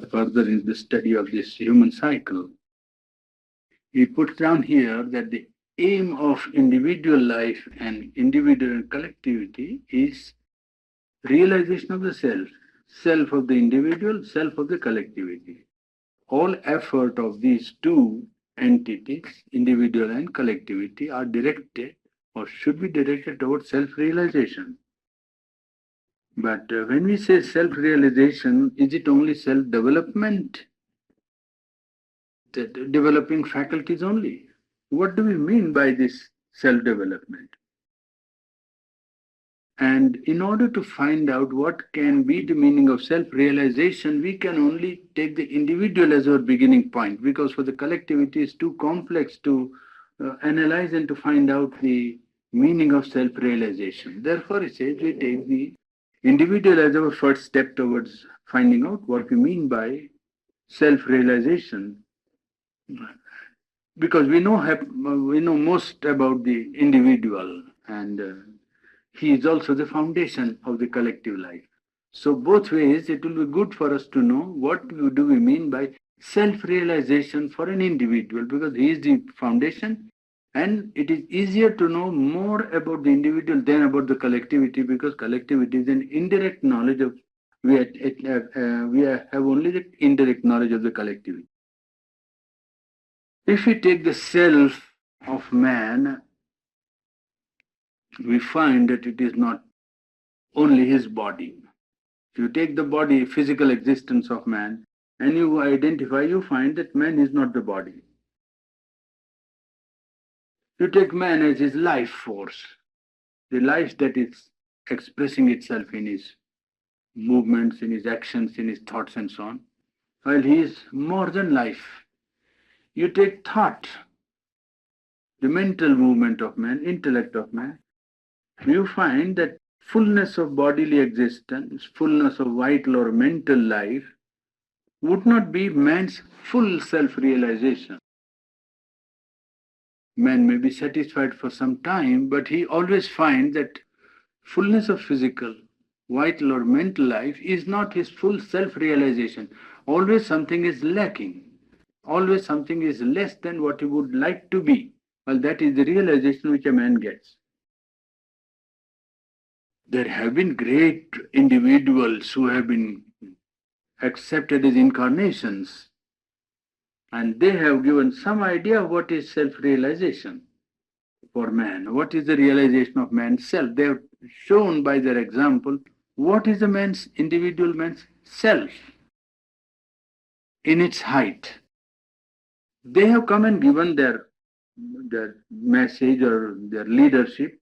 further in the study of this human cycle, he puts down here that the aim of individual life and individual collectivity is realization of the self, self of the individual, self of the collectivity. All effort of these two entities, individual and collectivity, are directed or should be directed towards self realization. But when we say self realization, is it only self development? Developing faculties only? What do we mean by this self development? And in order to find out what can be the meaning of self realization, we can only take the individual as our beginning point, because for the collectivity it's too complex to analyze and to find out the meaning of self realization. Therefore, it says we take the individual as our first step towards finding out what we mean by self realization, because we know most about the individual, and he is also the foundation of the collective life. So both ways, it will be good for us to know what do we mean by self-realization for an individual, because he is the foundation, and it is easier to know more about the individual than about the collectivity, because collectivity is an indirect knowledge of, we have only the indirect knowledge of the collectivity. If we take the self of man, we find that it is not only his body. If you take the body, physical existence of man, and you identify, you find that man is not the body. You take man as his life force, the life that is expressing itself in his movements, in his actions, in his thoughts, and so on, while he is more than life. You take thought, the mental movement of man, intellect of man, you find that fullness of bodily existence, fullness of vital or mental life would not be man's full self-realization. Man may be satisfied for some time, but he always finds that fullness of physical, vital or mental life is not his full self-realization. Always something is lacking. Always something is less than what he would like to be. Well, that is the realization which a man gets. There have been great individuals who have been accepted as incarnations, and they have given some idea of what is self-realization for man. What is the realization of man's self? They have shown by their example what is the man's, individual man's self in its height. They have come and given their message or their leadership,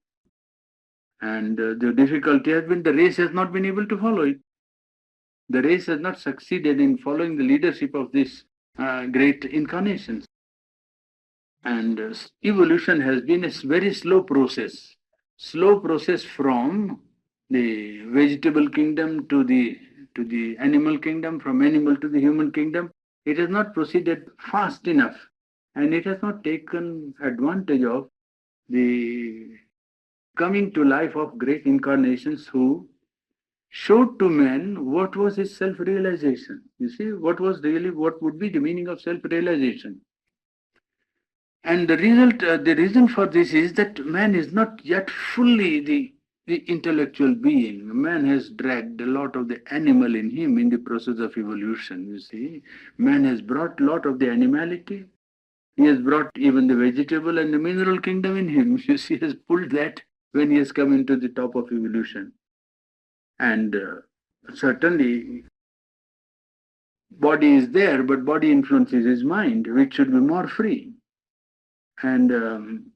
and the difficulty has been the race has not been able to follow it. The race has not succeeded in following the leadership of these great incarnations. And evolution has been a very slow process from the vegetable kingdom to the animal kingdom, from animal to the human kingdom. It has not proceeded fast enough, and it has not taken advantage of the coming to life of great incarnations who showed to man what was his self-realization. You see, what would be the meaning of self-realization. And the reason for this is that man is not yet fully the intellectual being. Man has dragged a lot of the animal in him in the process of evolution, you see. Man has brought a lot of the animality. He has brought even the vegetable and the mineral kingdom in him. You see, he has pulled that when he has come into the top of evolution. And certainly, body is there, but body influences his mind, which should be more free. And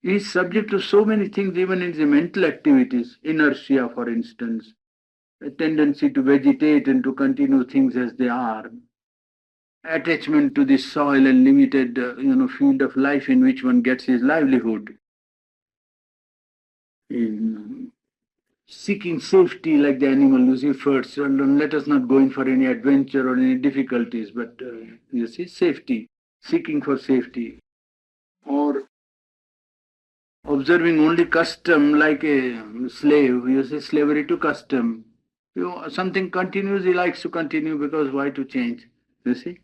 is subject to so many things, even in the mental activities, inertia, for instance, a tendency to vegetate and to continue things as they are, attachment to the soil and limited, field of life in which one gets his livelihood, in seeking safety like the animal. You see, first, let us not go in for any adventure or any difficulties, but you see, safety, seeking for safety, or observing only custom like a slave. You see, slavery to custom. Something continues, he likes to continue, because why to change? You see?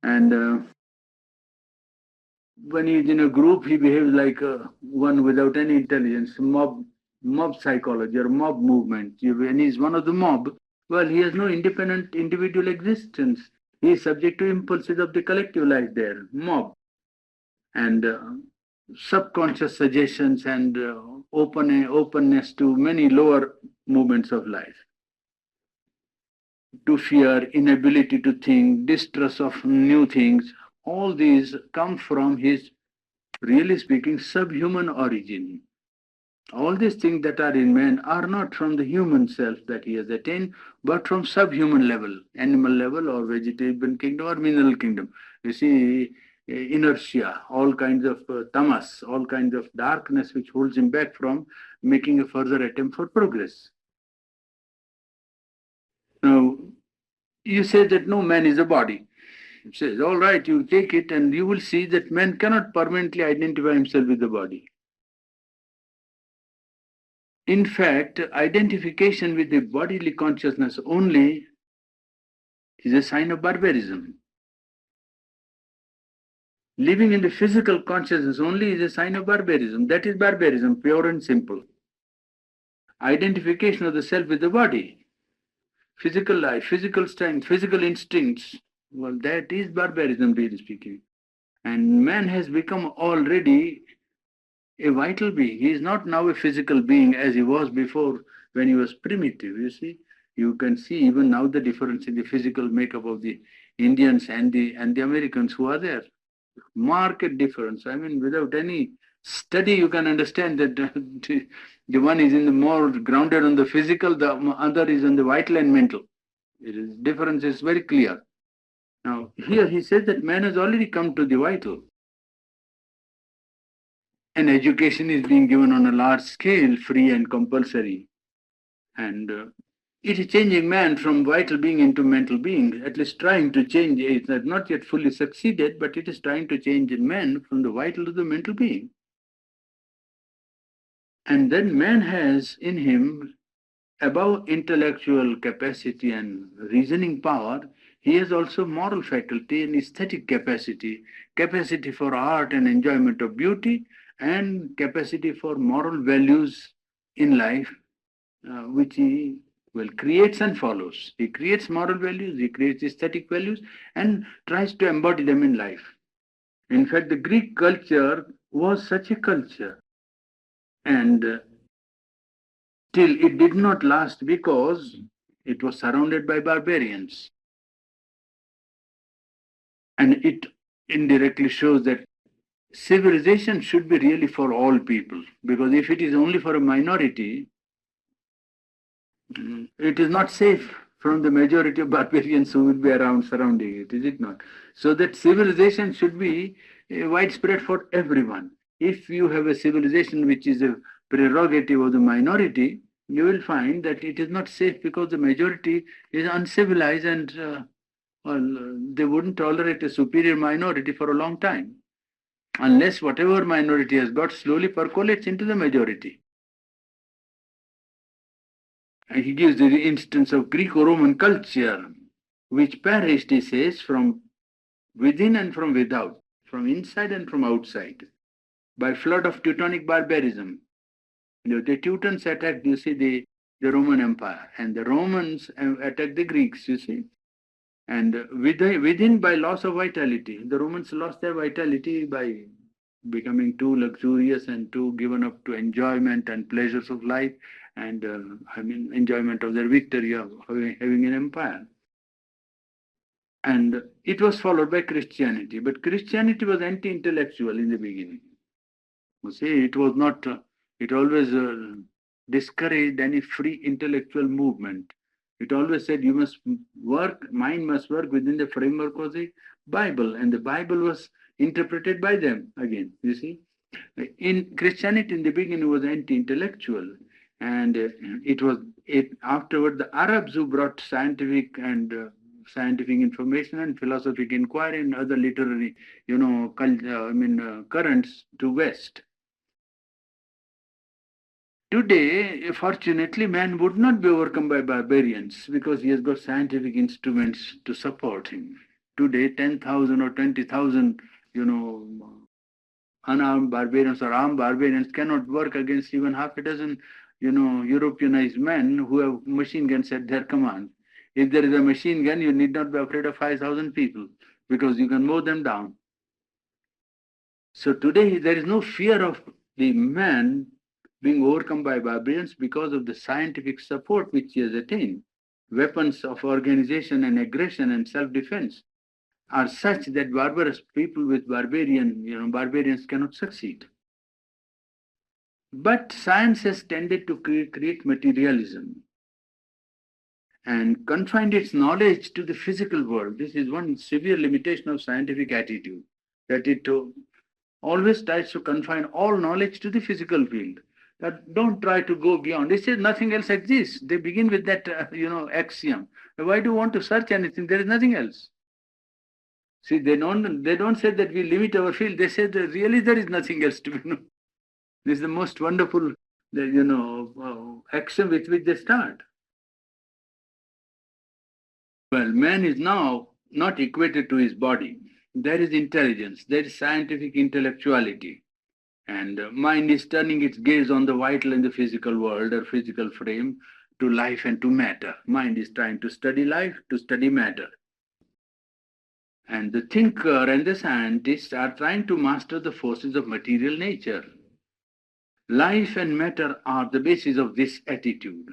And when he's in a group, he behaves like one without any intelligence, mob psychology or mob movement. When he's one of the mob, well, he has no independent individual existence. He is subject to impulses of the collective life there, mob, and subconscious suggestions, and openness to many lower movements of life, to fear, inability to think, distrust of new things. All these come from his, really speaking, subhuman origin. All these things that are in man are not from the human self that he has attained, but from subhuman level, animal level, or vegetable kingdom, or mineral kingdom. You see, inertia, all kinds of tamas, all kinds of darkness which holds him back from making a further attempt for progress. Now, you say that no, man is a body. It says, all right, you take it, and you will see that man cannot permanently identify himself with the body. In fact, identification with the bodily consciousness only is a sign of barbarism. Living in the physical consciousness only is a sign of barbarism. That is barbarism, pure and simple. Identification of the self with the body, physical life, physical strength, physical instincts, well, that is barbarism, really speaking. And man has become already a vital being. He is not now a physical being as he was before when he was primitive, you see. You can see even now the difference in the physical makeup of the Indians and the Americans who are there. Marked difference. I mean, without any study, you can understand that the one is in the more grounded on the physical, the other is on the vital and mental. Difference is very clear. Now, here he says that man has already come to the vital, and education is being given on a large scale, free and compulsory. And it is changing man from vital being into mental being, at least trying to change. It has not yet fully succeeded, but it is trying to change man from the vital to the mental being. And then man has in him, above intellectual capacity and reasoning power, he has also moral faculty and aesthetic capacity, capacity for art and enjoyment of beauty, and capacity for moral values in life, which he creates and follows. He creates moral values, he creates aesthetic values, and tries to embody them in life. In fact, the Greek culture was such a culture, and still it did not last because it was surrounded by barbarians. And it indirectly shows that civilization should be really for all people, because if it is only for a minority, it is not safe from the majority of barbarians who will be around surrounding it, is it not? So that civilization should be widespread for everyone. If you have a civilization which is a prerogative of the minority, you will find that it is not safe because the majority is uncivilized, and they wouldn't tolerate a superior minority for a long time, unless whatever minority has got slowly percolates into the majority. And he gives the instance of Greco-Roman culture, which perished, he says, from within and from without, from inside and from outside, by flood of Teutonic barbarism. The Teutons attacked, you see, the Roman Empire, and the Romans attacked the Greeks, you see. And within, by loss of vitality, the Romans lost their vitality by becoming too luxurious and too given up to enjoyment and pleasures of life, and enjoyment of their victory of having an empire. And it was followed by Christianity, but Christianity was anti-intellectual in the beginning. You see, it was not. It always discouraged any free intellectual movement. It always said you must work, mind must work within the framework of the Bible, and the Bible was interpreted by them again. You see, in Christianity in the beginning was anti-intellectual, and afterward the Arabs who brought scientific and scientific information and philosophic inquiry and other literary, currents to West. Today, fortunately, man would not be overcome by barbarians because he has got scientific instruments to support him. Today, 10,000 or 20,000, you know, unarmed barbarians or armed barbarians cannot work against even half a dozen, Europeanized men who have machine guns at their command. If there is a machine gun, you need not be afraid of 5,000 people because you can mow them down. So today there is no fear of the man being overcome by barbarians because of the scientific support which he has attained. Weapons of organization and aggression and self-defense are such that barbarous people with barbarians cannot succeed. But science has tended to create materialism and confined its knowledge to the physical world. This is one severe limitation of scientific attitude, that it always tries to confine all knowledge to the physical field. That don't try to go beyond. They say nothing else exists. They begin with that, axiom. Why do you want to search anything? There is nothing else. See, they don't say that we limit our field. They say that really there is nothing else to be known. This is the most wonderful, action with which they start. Well, man is now not equated to his body. There is intelligence, there is scientific intellectuality, and mind is turning its gaze on the vital in the physical world or physical frame to life and to matter. Mind is trying to study life, to study matter. And the thinker and the scientist are trying to master the forces of material nature. Life and matter are the basis of this attitude.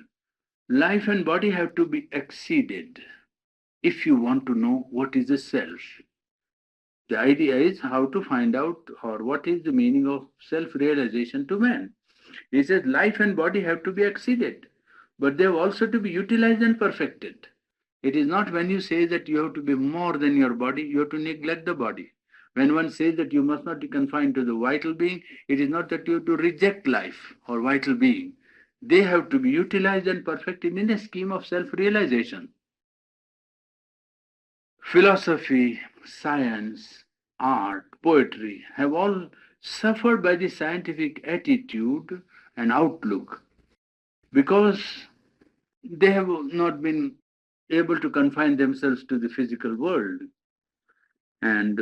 Life and body have to be exceeded if you want to know what is the self. The idea is how to find out or what is the meaning of self-realization to man. He says life and body have to be exceeded, but they have also to be utilized and perfected. It is not when you say that you have to be more than your body, you have to neglect the body. When one says that you must not be confined to the vital being, it is not that you have to reject life or vital being. They have to be utilized and perfected in a scheme of self-realization. Philosophy, science, art, poetry have all suffered by the scientific attitude and outlook because they have not been able to confine themselves to the physical world. And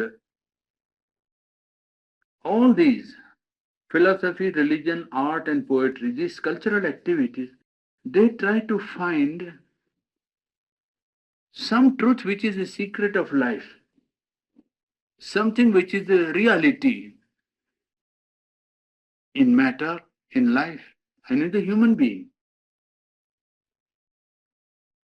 all these philosophy, religion, art, and poetry, these cultural activities, they try to find some truth which is the secret of life, something which is the reality in matter, in life, and in the human being.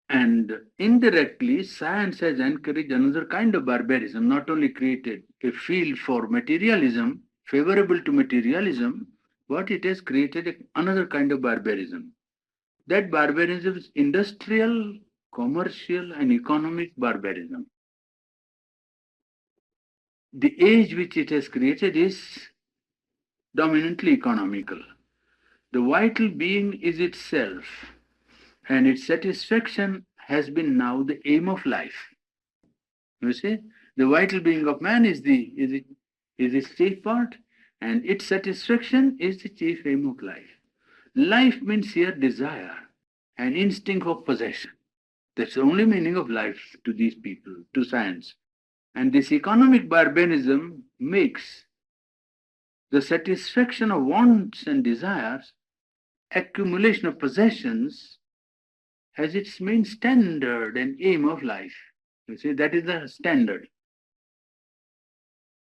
And indirectly, science has encouraged another kind of barbarism, not only created a field for materialism, favorable to materialism, but it has created another kind of barbarism. That barbarism is industrial, commercial, and economic barbarism. The age which it has created is dominantly economical. The vital being is itself, and its satisfaction has been now the aim of life. You see, the vital being of man is its chief part, and its satisfaction is the chief aim of life. Life means here desire, an instinct of possession. That's the only meaning of life to these people, to science. And this economic barbarism makes the satisfaction of wants and desires, accumulation of possessions, as its main standard and aim of life. You see, that is the standard.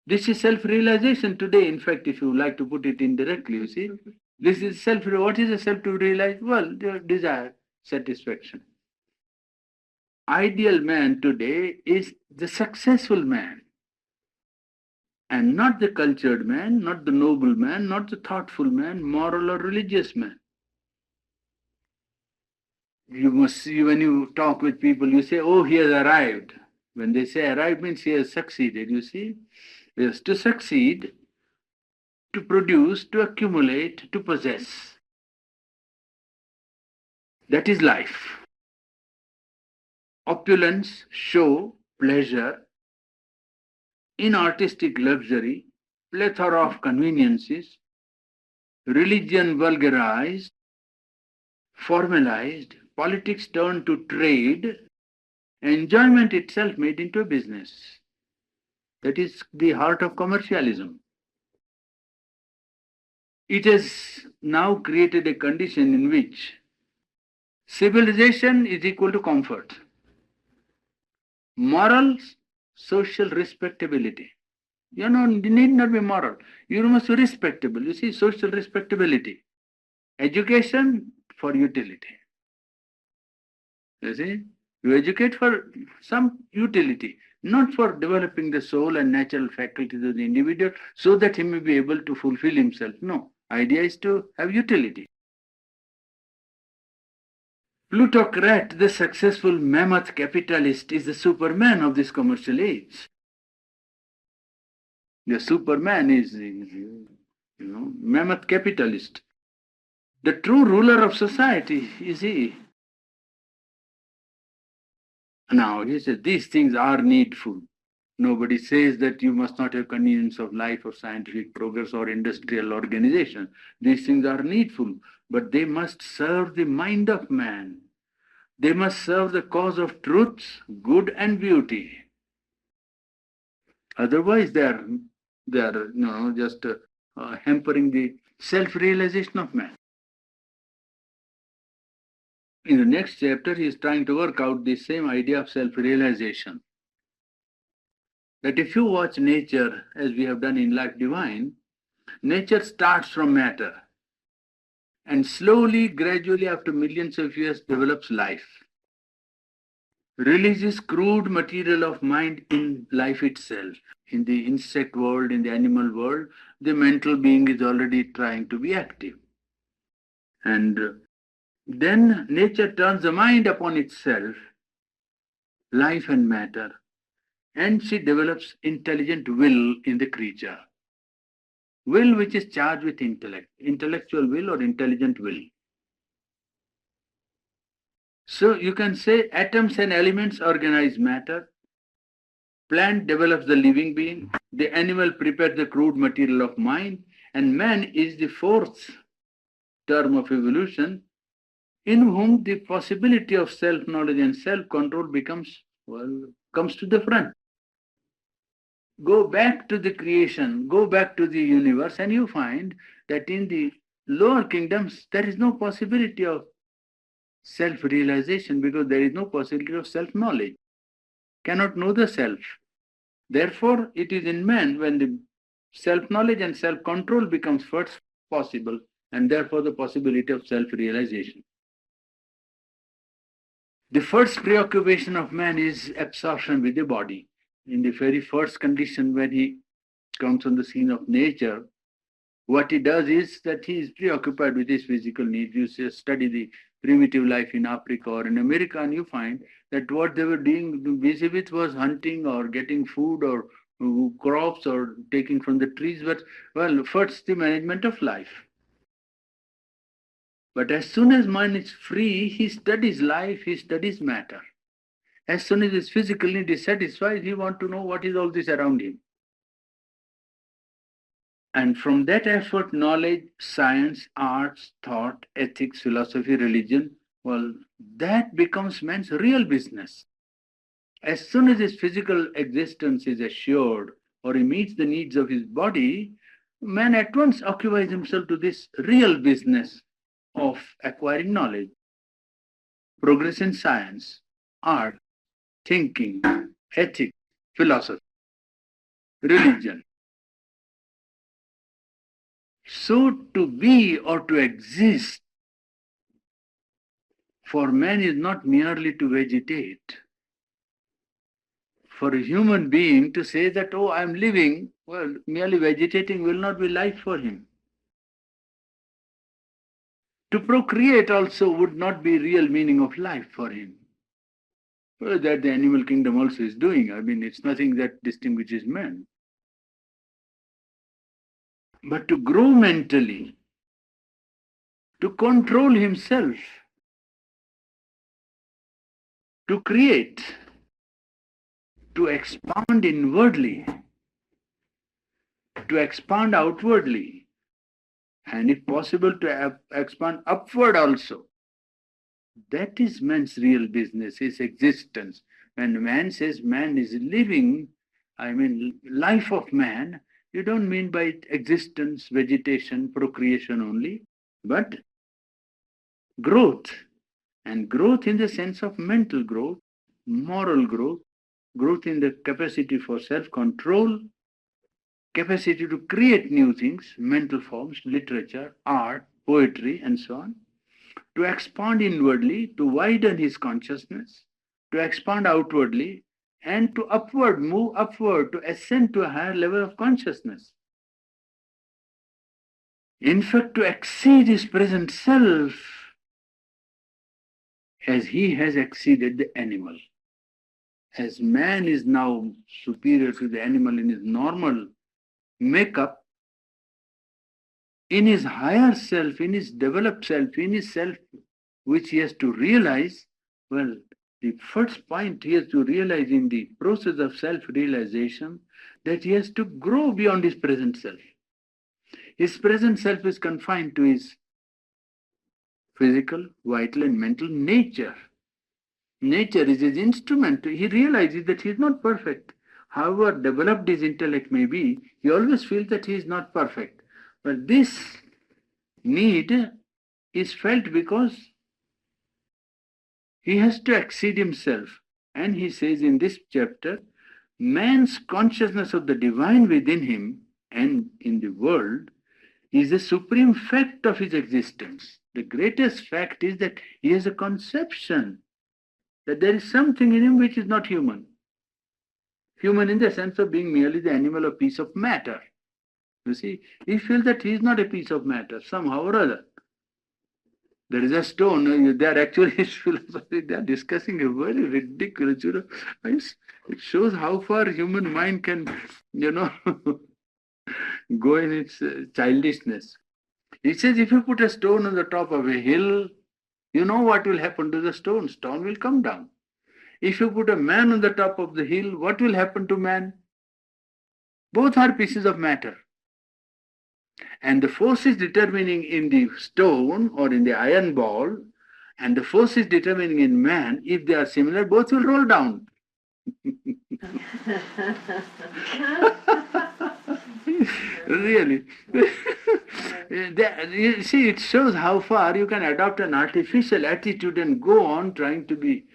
This is self-realization today. In fact, if you like to put it indirectly, you see, this is self. What is a self to realize? Well, the desire, satisfaction. Ideal man today is the successful man, and not the cultured man, not the noble man, not the thoughtful man, moral or religious man. You must see when you talk with people, you say, oh, he has arrived. When they say arrived means he has succeeded, you see. Yes, to succeed, to produce, to accumulate, to possess. That is life. Opulence, show, pleasure, inartistic luxury, plethora of conveniences, religion vulgarized, formalized, politics turned to trade, enjoyment itself made into a business. That is the heart of commercialism. It has now created a condition in which civilization is equal to comfort, morals, social respectability. You need not be moral. You must be respectable. You see, social respectability. Education for utility. You see, you educate for some utility, not for developing the soul and natural faculties of the individual so that he may be able to fulfill himself. No, idea is to have utility. Plutocrat, the successful mammoth capitalist, is the superman of this commercial age. The superman is mammoth capitalist. The true ruler of society is he. Now, he says these things are needful. Nobody says that you must not have convenience of life or scientific progress or industrial organization. These things are needful, but they must serve the mind of man. They must serve the cause of truth, good and beauty. Otherwise, they are just hampering the self-realization of man. In the next chapter, he is trying to work out the same idea of self-realization. That if you watch nature, as we have done in Life Divine, nature starts from matter and slowly, gradually, after millions of years, develops life. Releases crude material of mind in life itself. In the insect world, in the animal world, the mental being is already trying to be active. And then nature turns the mind upon itself, life and matter, and she develops intelligent will in the creature. Will which is charged with intellect, intellectual will or intelligent will. So you can say atoms and elements organize matter, plant develops the living being, the animal prepares the crude material of mind, and man is the fourth term of evolution in whom the possibility of self-knowledge and self-control comes to the front. Go back to the creation, go back to the universe, and you find that in the lower kingdoms there is no possibility of self-realization because there is no possibility of self-knowledge. Cannot know the self. Therefore, it is in man when the self-knowledge and self-control becomes first possible, and therefore the possibility of self-realization. The first preoccupation of man is absorption with the body. In the very first condition when he comes on the scene of nature, what he does is that he is preoccupied with his physical needs. You study the primitive life in Africa or in America, and you find that what they were doing busy with was hunting or getting food or crops or taking from the trees. But first the management of life. But as soon as man is free, he studies life, he studies matter. As soon as his physical need is satisfied, he wants to know what is all this around him. And from that effort, knowledge, science, arts, thought, ethics, philosophy, religion, that becomes man's real business. As soon as his physical existence is assured or he meets the needs of his body, man at once occupies himself to this real business of acquiring knowledge. Progress in science, art, thinking, ethics, philosophy, religion. So to be or to exist for man is not merely to vegetate. For a human being to say that, oh, I'm living, merely vegetating will not be life for him. To procreate also would not be real meaning of life for him. That the animal kingdom also is doing. I mean, it's nothing that distinguishes man. But to grow mentally, to control himself, to create, to expand inwardly, to expand outwardly, and if possible to expand upward also. That is man's real business, his existence. When man says man is living, I mean life of man, you don't mean by existence, vegetation, procreation only, but growth. And growth in the sense of mental growth, moral growth, growth in the capacity for self control, capacity to create new things, mental forms, literature, art, poetry, and so on, to expand inwardly, to widen his consciousness, to expand outwardly, and to upward, move upward, to ascend to a higher level of consciousness. In fact, to exceed his present self as he has exceeded the animal. As man is now superior to the animal in his normal makeup, in his higher self, in his developed self, in his self which he has to realize, well, the first point he has to realize in the process of self realization that he has to grow beyond his present self. His present self is confined to his physical, vital, and mental nature. Nature is his instrument. He realizes that he is not perfect. However developed his intellect may be, he always feels that he is not perfect. But this need is felt because he has to exceed himself. And he says in this chapter, man's consciousness of the divine within him and in the world is the supreme fact of his existence. The greatest fact is that he has a conception that there is something in him which is not human. Human in the sense of being merely the animal or piece of matter. You see, he feels that he is not a piece of matter, somehow or other. There is a stone, they are actually, philosophy, they are discussing a very ridiculous, it shows how far human mind can, go in its childishness. He says if you put a stone on the top of a hill, you know what will happen to the stone? Stone will come down. If you put a man on the top of the hill, what will happen to man? Both are pieces of matter. And the force is determining in the stone or in the iron ball, and the force is determining in man, if they are similar, both will roll down. Really. You see, it shows how far you can adopt an artificial attitude and go on trying to be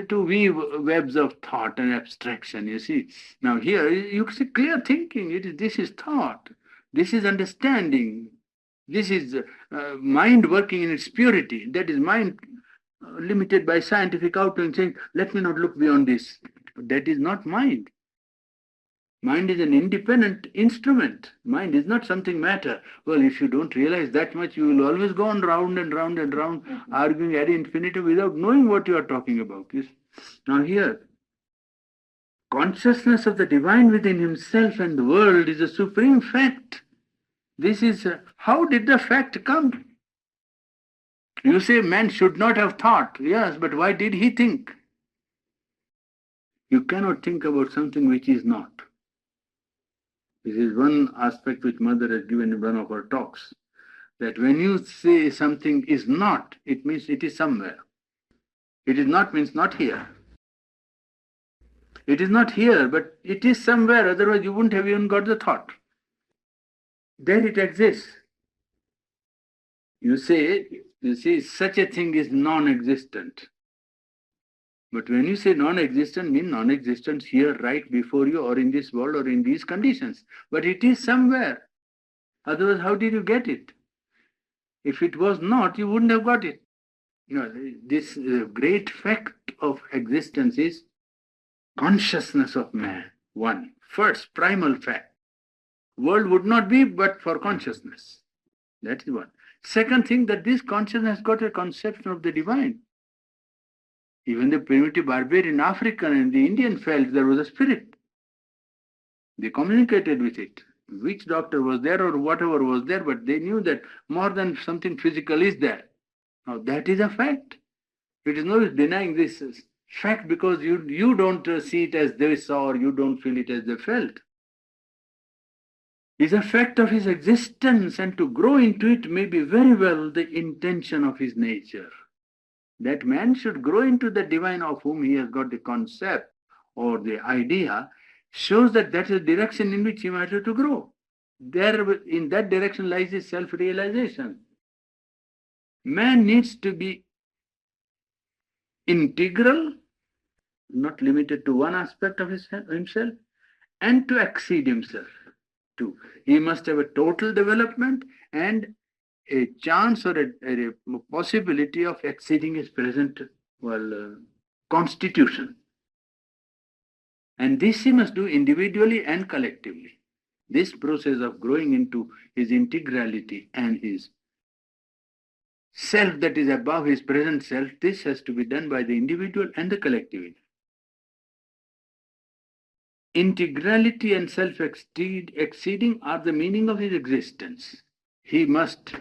to weave webs of thought and abstraction. You see, now here you see clear thinking. This is thought, this is understanding, this is mind working in its purity. That is mind limited by scientific outlook, saying, "Let me not look beyond this." That is not mind. Mind is an independent instrument. Mind is not something matter. Well, if you don't realize that much, you will always go on round and round and round, arguing ad infinitum without knowing what you are talking about. Yes? Now here, consciousness of the divine within himself and the world is a supreme fact. This is, how did the fact come? You say man should not have thought. Yes, but why did he think? You cannot think about something which is not. This is one aspect which Mother has given in one of her talks. That when you say something is not, it means it is somewhere. It is not means not here. It is not here, but it is somewhere, otherwise you wouldn't have even got the thought. There it exists. You see, such a thing is non-existent. But when you say non-existent, means non-existence here, right before you, or in this world, or in these conditions. But it is somewhere. Otherwise, how did you get it? If it was not, you wouldn't have got it. This great fact of existence is consciousness of man. One, first, primal fact. World would not be but for consciousness. That is one. Second thing, that this consciousness has got a conception of the divine. Even the primitive barbarian African and the Indian felt there was a spirit. They communicated with it. Which doctor was there or whatever was there, but they knew that more than something physical is there. Now that is a fact. It is no use denying this fact because you don't see it as they saw or you don't feel it as they felt. is a fact of his existence, and to grow into it may be very well the intention of his nature. That man should grow into the divine of whom he has got the concept or the idea shows that that is the direction in which he might have to grow. There, in that direction lies his self-realization. Man needs to be integral, not limited to one aspect of himself, and to exceed himself too. He must have a total development and a chance or a possibility of exceeding his present constitution. And this he must do individually and collectively. This process of growing into his integrality and his self that is above his present self, this has to be done by the individual and the collective. Integrality and self-exceeding are the meaning of his existence. He must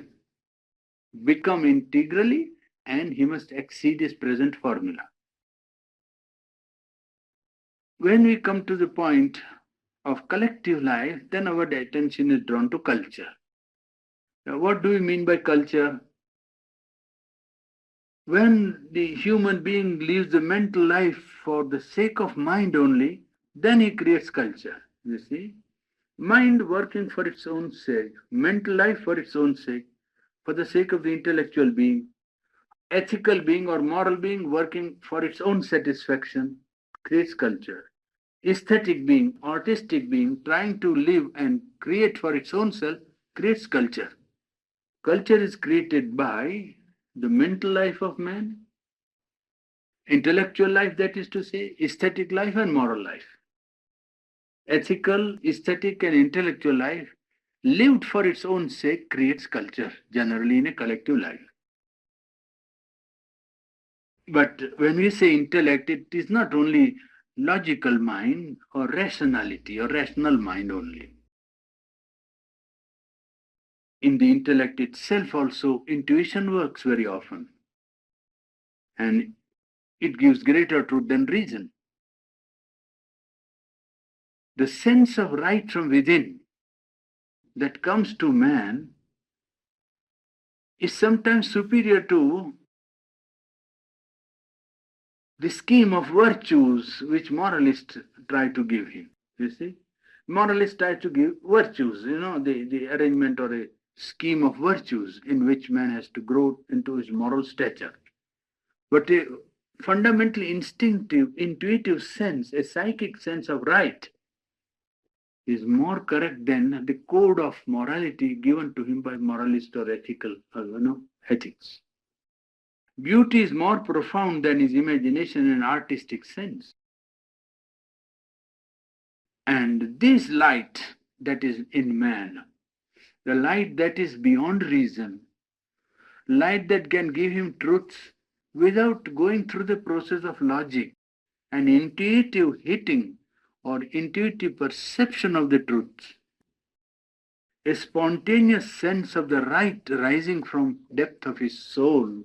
become integrally and he must exceed his present formula. When we come to the point of collective life, then our attention is drawn to culture. Now, what do we mean by culture? When the human being lives the mental life for the sake of mind only, then he creates culture. You see? Mind working for its own sake, mental life for its own sake, for the sake of the intellectual being, ethical being or moral being working for its own satisfaction, creates culture. Aesthetic being, artistic being, trying to live and create for its own self, creates culture. Culture is created by the mental life of man, intellectual life, that is to say, aesthetic life and moral life. Ethical, aesthetic, and intellectual life, lived for its own sake, creates culture, generally in a collective life. But when we say intellect, it is not only logical mind or rationality or rational mind only. In the intellect itself also, intuition works very often. And it gives greater truth than reason. The sense of right from within that comes to man is sometimes superior to the scheme of virtues which moralists try to give him. You see? Moralists try to give virtues, the arrangement or a scheme of virtues in which man has to grow into his moral stature. But a fundamentally instinctive, intuitive sense, a psychic sense of right, is more correct than the code of morality given to him by moralist or ethical, ethics. Beauty is more profound than his imagination and artistic sense. And this light that is in man, the light that is beyond reason, light that can give him truths without going through the process of logic, an intuitive hitting or intuitive perception of the truth, a spontaneous sense of the right rising from depth of his soul,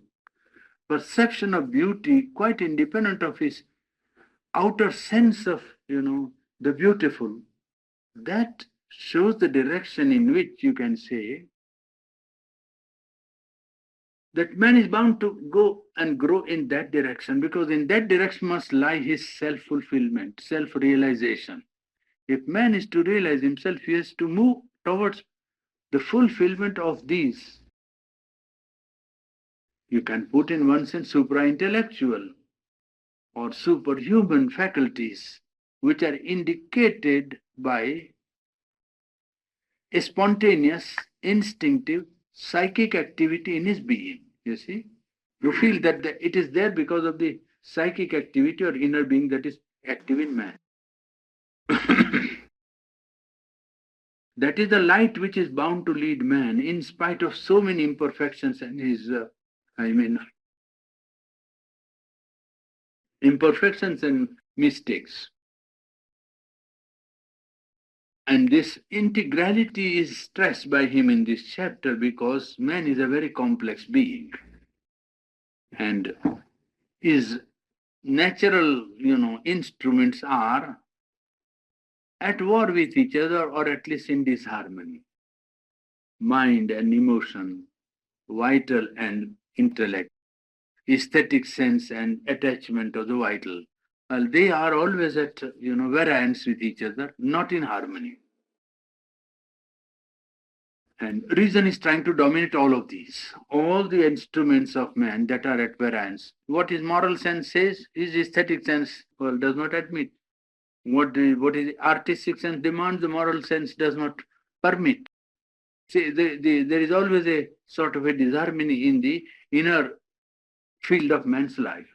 perception of beauty quite independent of his outer sense of, the beautiful. That shows the direction in which you can say that man is bound to go and grow in that direction, because in that direction must lie his self-fulfillment, self-realization. If man is to realize himself, he has to move towards the fulfillment of these. You can put in one sense supra-intellectual or superhuman faculties, which are indicated by a spontaneous, instinctive, psychic activity in his being. You see? You feel that it is there because of the psychic activity or inner being that is active in man. That is the light which is bound to lead man in spite of so many imperfections and his, imperfections and mistakes. And this integrality is stressed by him in this chapter because man is a very complex being. And his natural, instruments are at war with each other or at least in disharmony. Mind and emotion, vital and intellect, aesthetic sense and attachment of the vital. Well, they are always at variance with each other, not in harmony. And reason is trying to dominate all of these, all the instruments of man that are at variance. What his moral sense says, his aesthetic sense does not admit. What is artistic sense demands, the moral sense does not permit. See, there is always a sort of a disharmony in the inner field of man's life.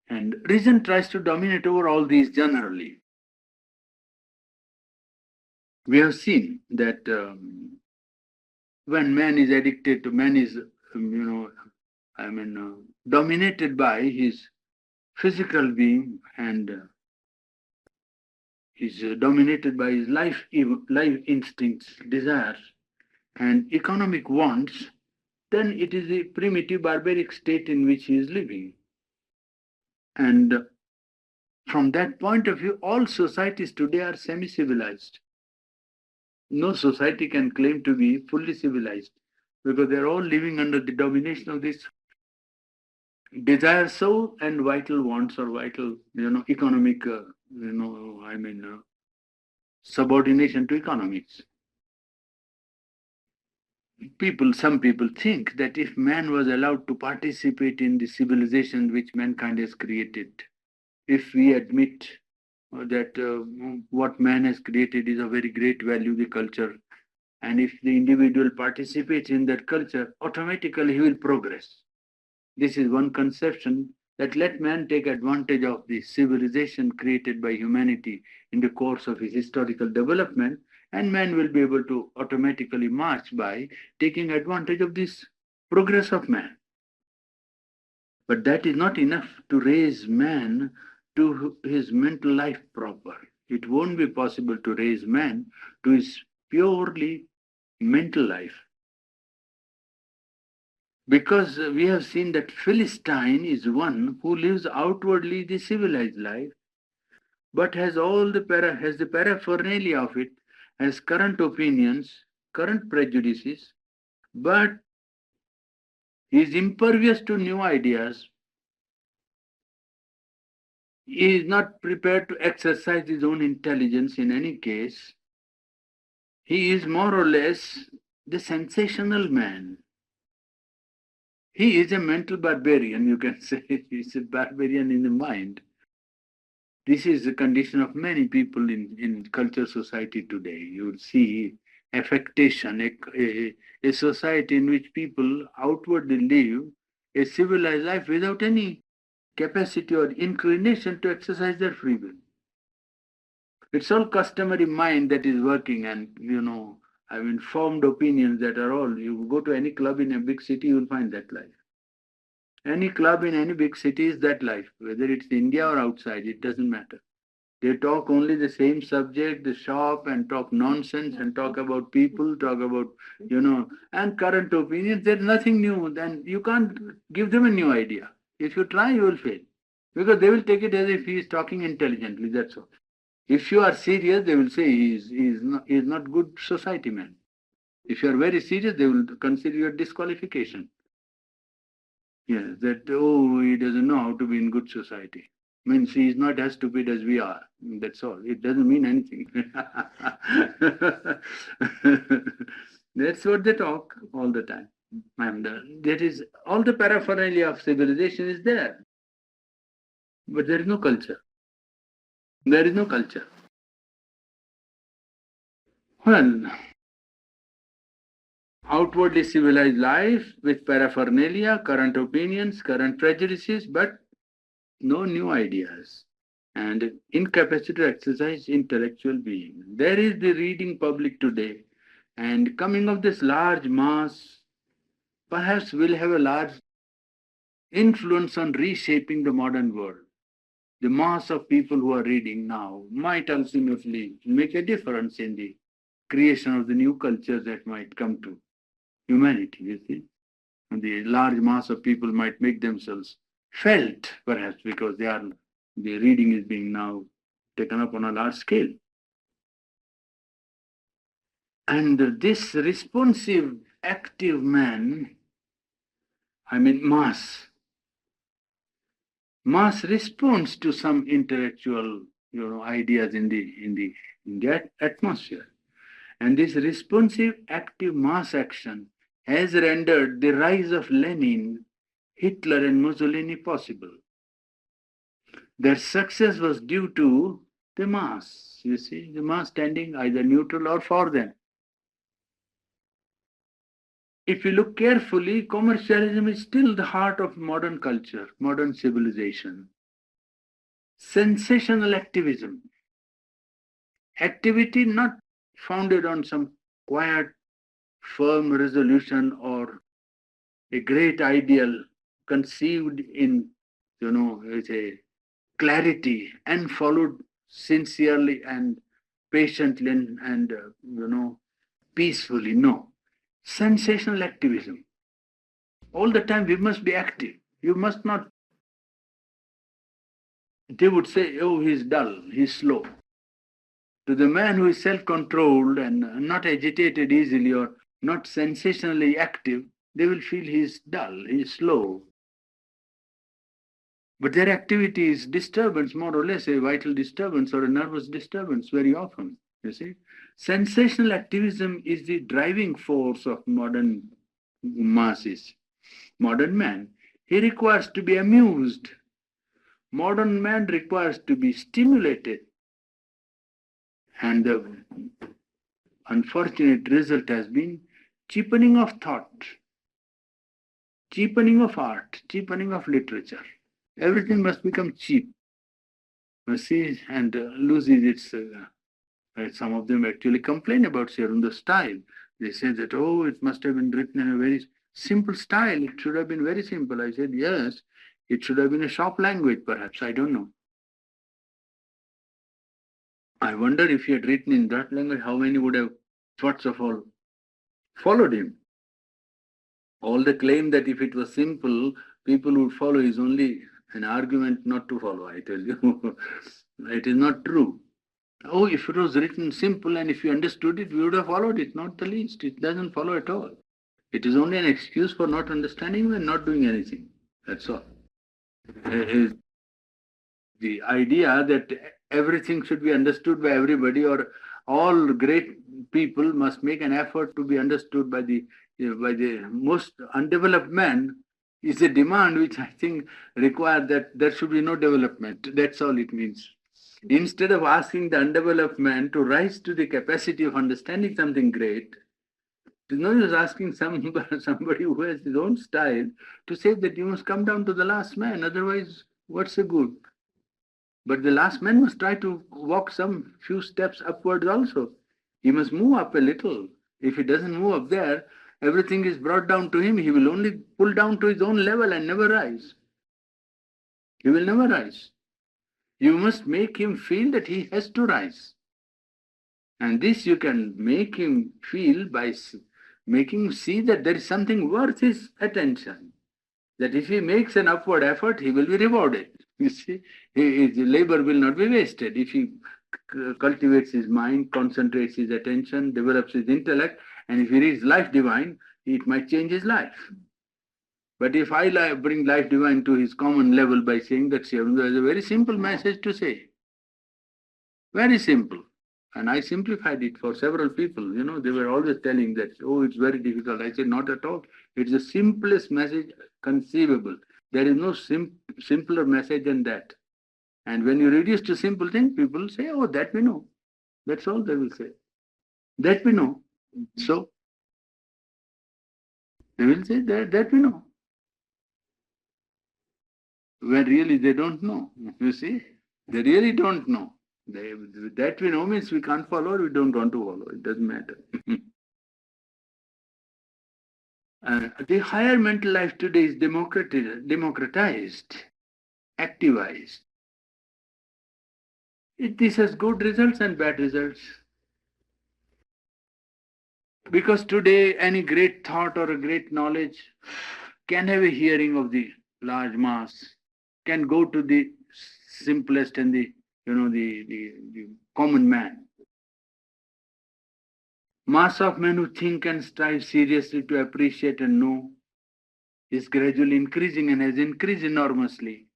And reason tries to dominate over all these generally. We have seen that when man is addicted to, man is, dominated by his physical being and is dominated by his life instincts, desires, and economic wants, then it is the primitive barbaric state in which he is living. And from that point of view, all societies today are semi-civilized. No society can claim to be fully civilized because they're all living under the domination of this desire soul and vital wants or vital, economic, subordination to economics. Some people think that if man was allowed to participate in the civilization which mankind has created, if we admit that what man has created is a very great value, the culture, and if the individual participates in that culture, automatically he will progress. This is one conception, that let man take advantage of the civilization created by humanity in the course of his historical development, and man will be able to automatically march by taking advantage of this progress of man. But that is not enough to raise man to his mental life proper. It won't be possible to raise man to his purely mental life. Because we have seen that Philistine is one who lives outwardly the civilized life, but has has the paraphernalia of it, has current opinions, current prejudices, but he is impervious to new ideas. He is not prepared to exercise his own intelligence in any case. He is more or less the sensational man. He is a mental barbarian, you can say. He's a barbarian in the mind. This is the condition of many people in culture society today. You will see affectation, a society in which people outwardly live a civilized life without any capacity or inclination to exercise their free will. It's all customary mind that is working, and formed opinions that are all. You go to any club in a big city, you will find that life. Any club in any big city is that life, whether it's India or outside, it doesn't matter. They talk only the same subject, the shop, and talk nonsense and talk about people, talk about, and current opinions. There's nothing new. Then you can't give them a new idea. If you try, you will fail. Because they will take it as if he is talking intelligently, that's all. If you are serious, they will say he is not good society man. If you are very serious, they will consider your disqualification. Yes, that, he doesn't know how to be in good society. Means he is not as stupid as we are. That's all. It doesn't mean anything. That's what they talk all the time. And that is, all the paraphernalia of civilization is there. But there is no culture. There is no culture. Well, outwardly civilized life with paraphernalia, current opinions, current prejudices, but no new ideas, and incapacity to exercise intellectual being. There is the reading public today, and coming of this large mass perhaps will have a large influence on reshaping the modern world. The mass of people who are reading now might ultimately make a difference in the creation of the new cultures that might come to humanity, you see. And the large mass of people might make themselves felt, perhaps because the reading is being now taken up on a large scale. And this responsive, active man, mass responds to some intellectual, ideas in the atmosphere. And this responsive, active mass action has rendered the rise of Lenin, Hitler, and Mussolini possible. Their success was due to the mass, you see, the mass standing either neutral or for them. If you look carefully, commercialism is still the heart of modern culture, modern civilization. Sensational activism, activity not founded on some quiet, firm resolution or a great ideal conceived in, with a clarity and followed sincerely and patiently and peacefully. No. Sensational activism. All the time we must be active. You must not, they would say, oh, he's dull, he's slow. To the man who is self controlled and not agitated easily or not sensationally active, they will feel he's dull, he's slow. But their activity is disturbance, more or less, a vital disturbance or a nervous disturbance very often. You see? Sensational activism is the driving force of modern masses. Modern man, he requires to be amused. Modern man requires to be stimulated. And the unfortunate result has been cheapening of thought, cheapening of art, cheapening of literature. Everything must become cheap, you see, and loses its. Some of them actually complain about Serunda's style. They say that, oh, it must have been written in a very simple style. It should have been very simple. I said, yes, it should have been a shop language, perhaps. I don't know. I wonder if he had written in that language, how many would have, first of all, followed him. All the claim that if it was simple, people would follow is only an argument not to follow, I tell you. It is not true. Oh, if it was written simple and if you understood it, we would have followed it, not the least. It doesn't follow at all. It is only an excuse for not understanding and not doing anything. That's all. Is the idea that everything should be understood by everybody or all great people must make an effort to be understood by the most undeveloped man is a demand which I think requires that there should be no development. That's all it means. Instead of asking the undeveloped man to rise to the capacity of understanding something great, it is no use asking somebody who has his own style to say that you must come down to the last man, otherwise, what's the good? But the last man must try to walk some few steps upwards also. He must move up a little. If he doesn't move up there, everything is brought down to him. He will only pull down to his own level and never rise. He will never rise. You must make him feel that he has to rise. And this you can make him feel by making him see that there is something worth his attention. That if he makes an upward effort, he will be rewarded. You see, his labor will not be wasted. If he cultivates his mind, concentrates his attention, develops his intellect, and if he reads life divine, it might change his life. But if I bring life divine to his common level by saying that Shivananda has a very simple message to say, very simple. And I simplified it for several people. They were always telling that, oh, it's very difficult. I said, not at all. It's the simplest message conceivable. There is no simpler message than that. And when you reduce to simple things, people say, oh, that we know. That's all they will say. That we know. So, they will say that we know. When really they don't know. You see? They really don't know. That we know means we can't follow or we don't want to follow. It doesn't matter. The higher mental life today is democratized, activized. This has good results and bad results. Because today any great thought or a great knowledge can have a hearing of the large mass, can go to the simplest and the common man. Mass of men who think and strive seriously to appreciate and know is gradually increasing and has increased enormously.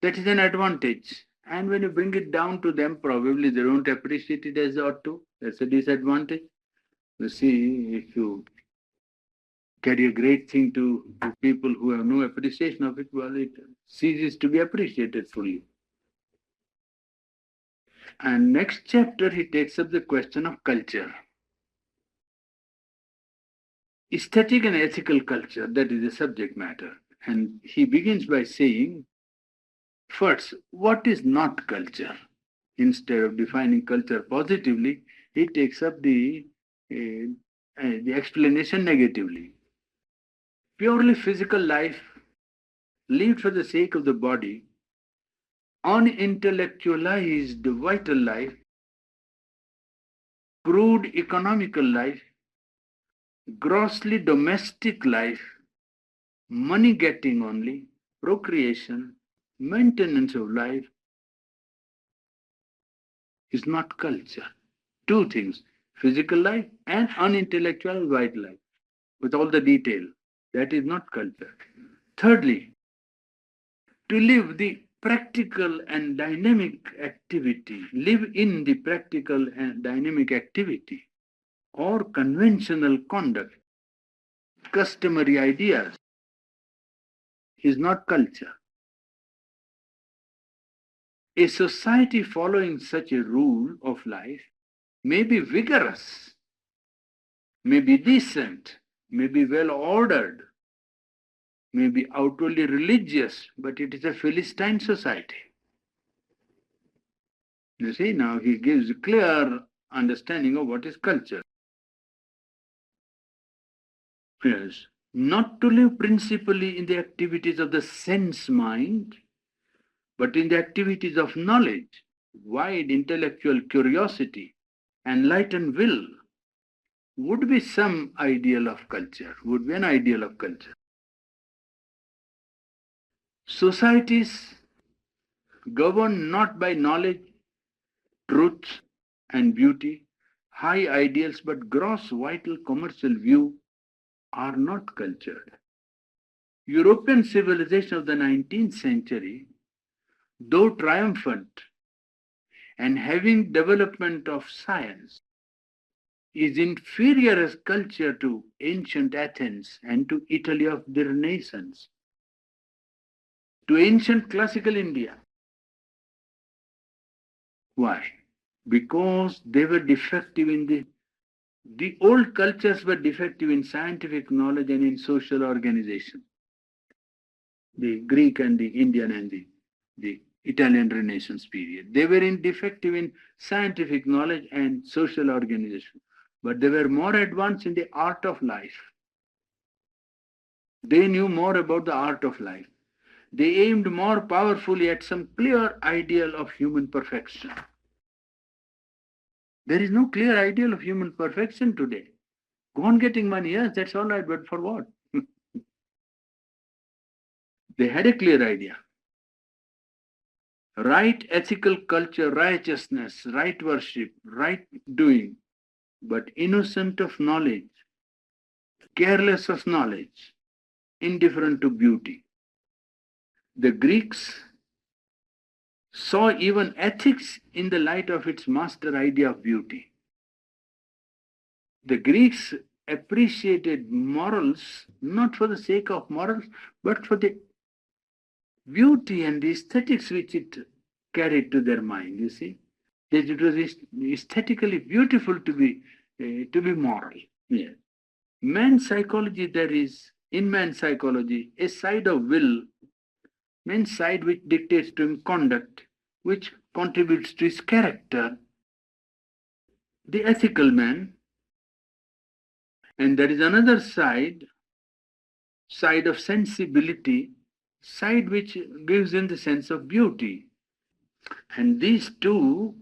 That is an advantage. And when you bring it down to them, probably they don't appreciate it as they ought to. That's a disadvantage. You see, if you carry a great thing to people who have no appreciation of it, well, it ceases to be appreciated fully. And next chapter, he takes up the question of culture. Aesthetic and ethical culture, that is the subject matter. And he begins by saying, first, what is not culture? Instead of defining culture positively, he takes up the explanation negatively. Purely physical life, lived for the sake of the body, unintellectualized vital life, crude economical life, grossly domestic life, money getting only, procreation, maintenance of life is not culture. Two things, physical life and unintellectual vital life, with all the detail. That is not culture. Thirdly, to live the practical and dynamic activity, live in the practical and dynamic activity or conventional conduct, customary ideas is not culture. A society following such a rule of life may be vigorous, may be decent, may be well ordered, may be outwardly religious, but it is a Philistine society. You see, now he gives a clear understanding of what is culture. Yes. Not to live principally in the activities of the sense mind, but in the activities of knowledge, wide intellectual curiosity, enlightened will would be some ideal of culture, would be an ideal of culture. Societies governed not by knowledge, truth, and beauty, high ideals, but gross, vital, commercial view are not cultured. European civilization of the 19th century, though triumphant and having development of science, is inferior as culture to ancient Athens and to Italy of the Renaissance, to ancient classical India. Why? Because they were defective in the old cultures were defective in scientific knowledge and in social organization. The Greek and the Indian and the Italian Renaissance period. They were defective in scientific knowledge and social organization, but they were more advanced in the art of life. They knew more about the art of life. They aimed more powerfully at some clear ideal of human perfection. There is no clear ideal of human perfection today. Go on getting money, yes, that's all right, but for what? They had a clear idea. Right ethical culture, righteousness, right worship, right doing, but innocent of knowledge, careless of knowledge, indifferent to beauty. The Greeks saw even ethics in the light of its master idea of beauty. The Greeks appreciated morals not for the sake of morals, but for the beauty and the aesthetics which it carried to their mind, you see. It was aesthetically beautiful to be moral. Yeah. Man's psychology, there is in man's psychology a side of will, man's side which dictates to him conduct, which contributes to his character, the ethical man, and there is another side of sensibility, side which gives him the sense of beauty. And these two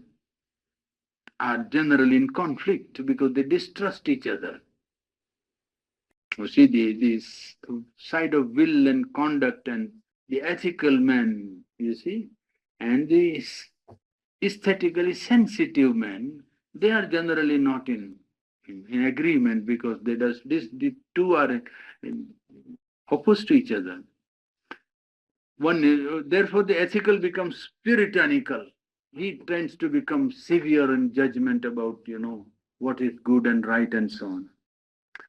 are generally in conflict because they distrust each other. You see, this side of will and conduct and the ethical man, you see, and the aesthetically sensitive man, they are generally not in in agreement, because the two are opposed to each other. Therefore, the ethical becomes puritanical. He tends to become severe in judgment about, what is good and right and so on.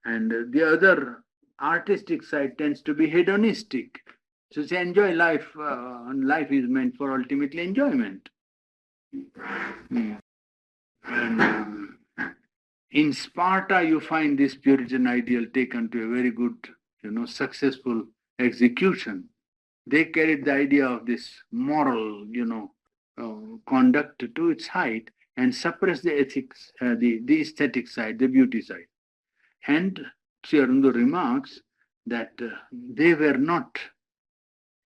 And the other artistic side tends to be hedonistic. So say enjoy life, and life is meant for ultimately enjoyment. Mm. And in Sparta, you find this Puritan ideal taken to a very good, successful execution. They carried the idea of this moral, conduct to its height and suppressed the ethics, the aesthetic side, the beauty side. And Sri Aurobindo remarks that they were not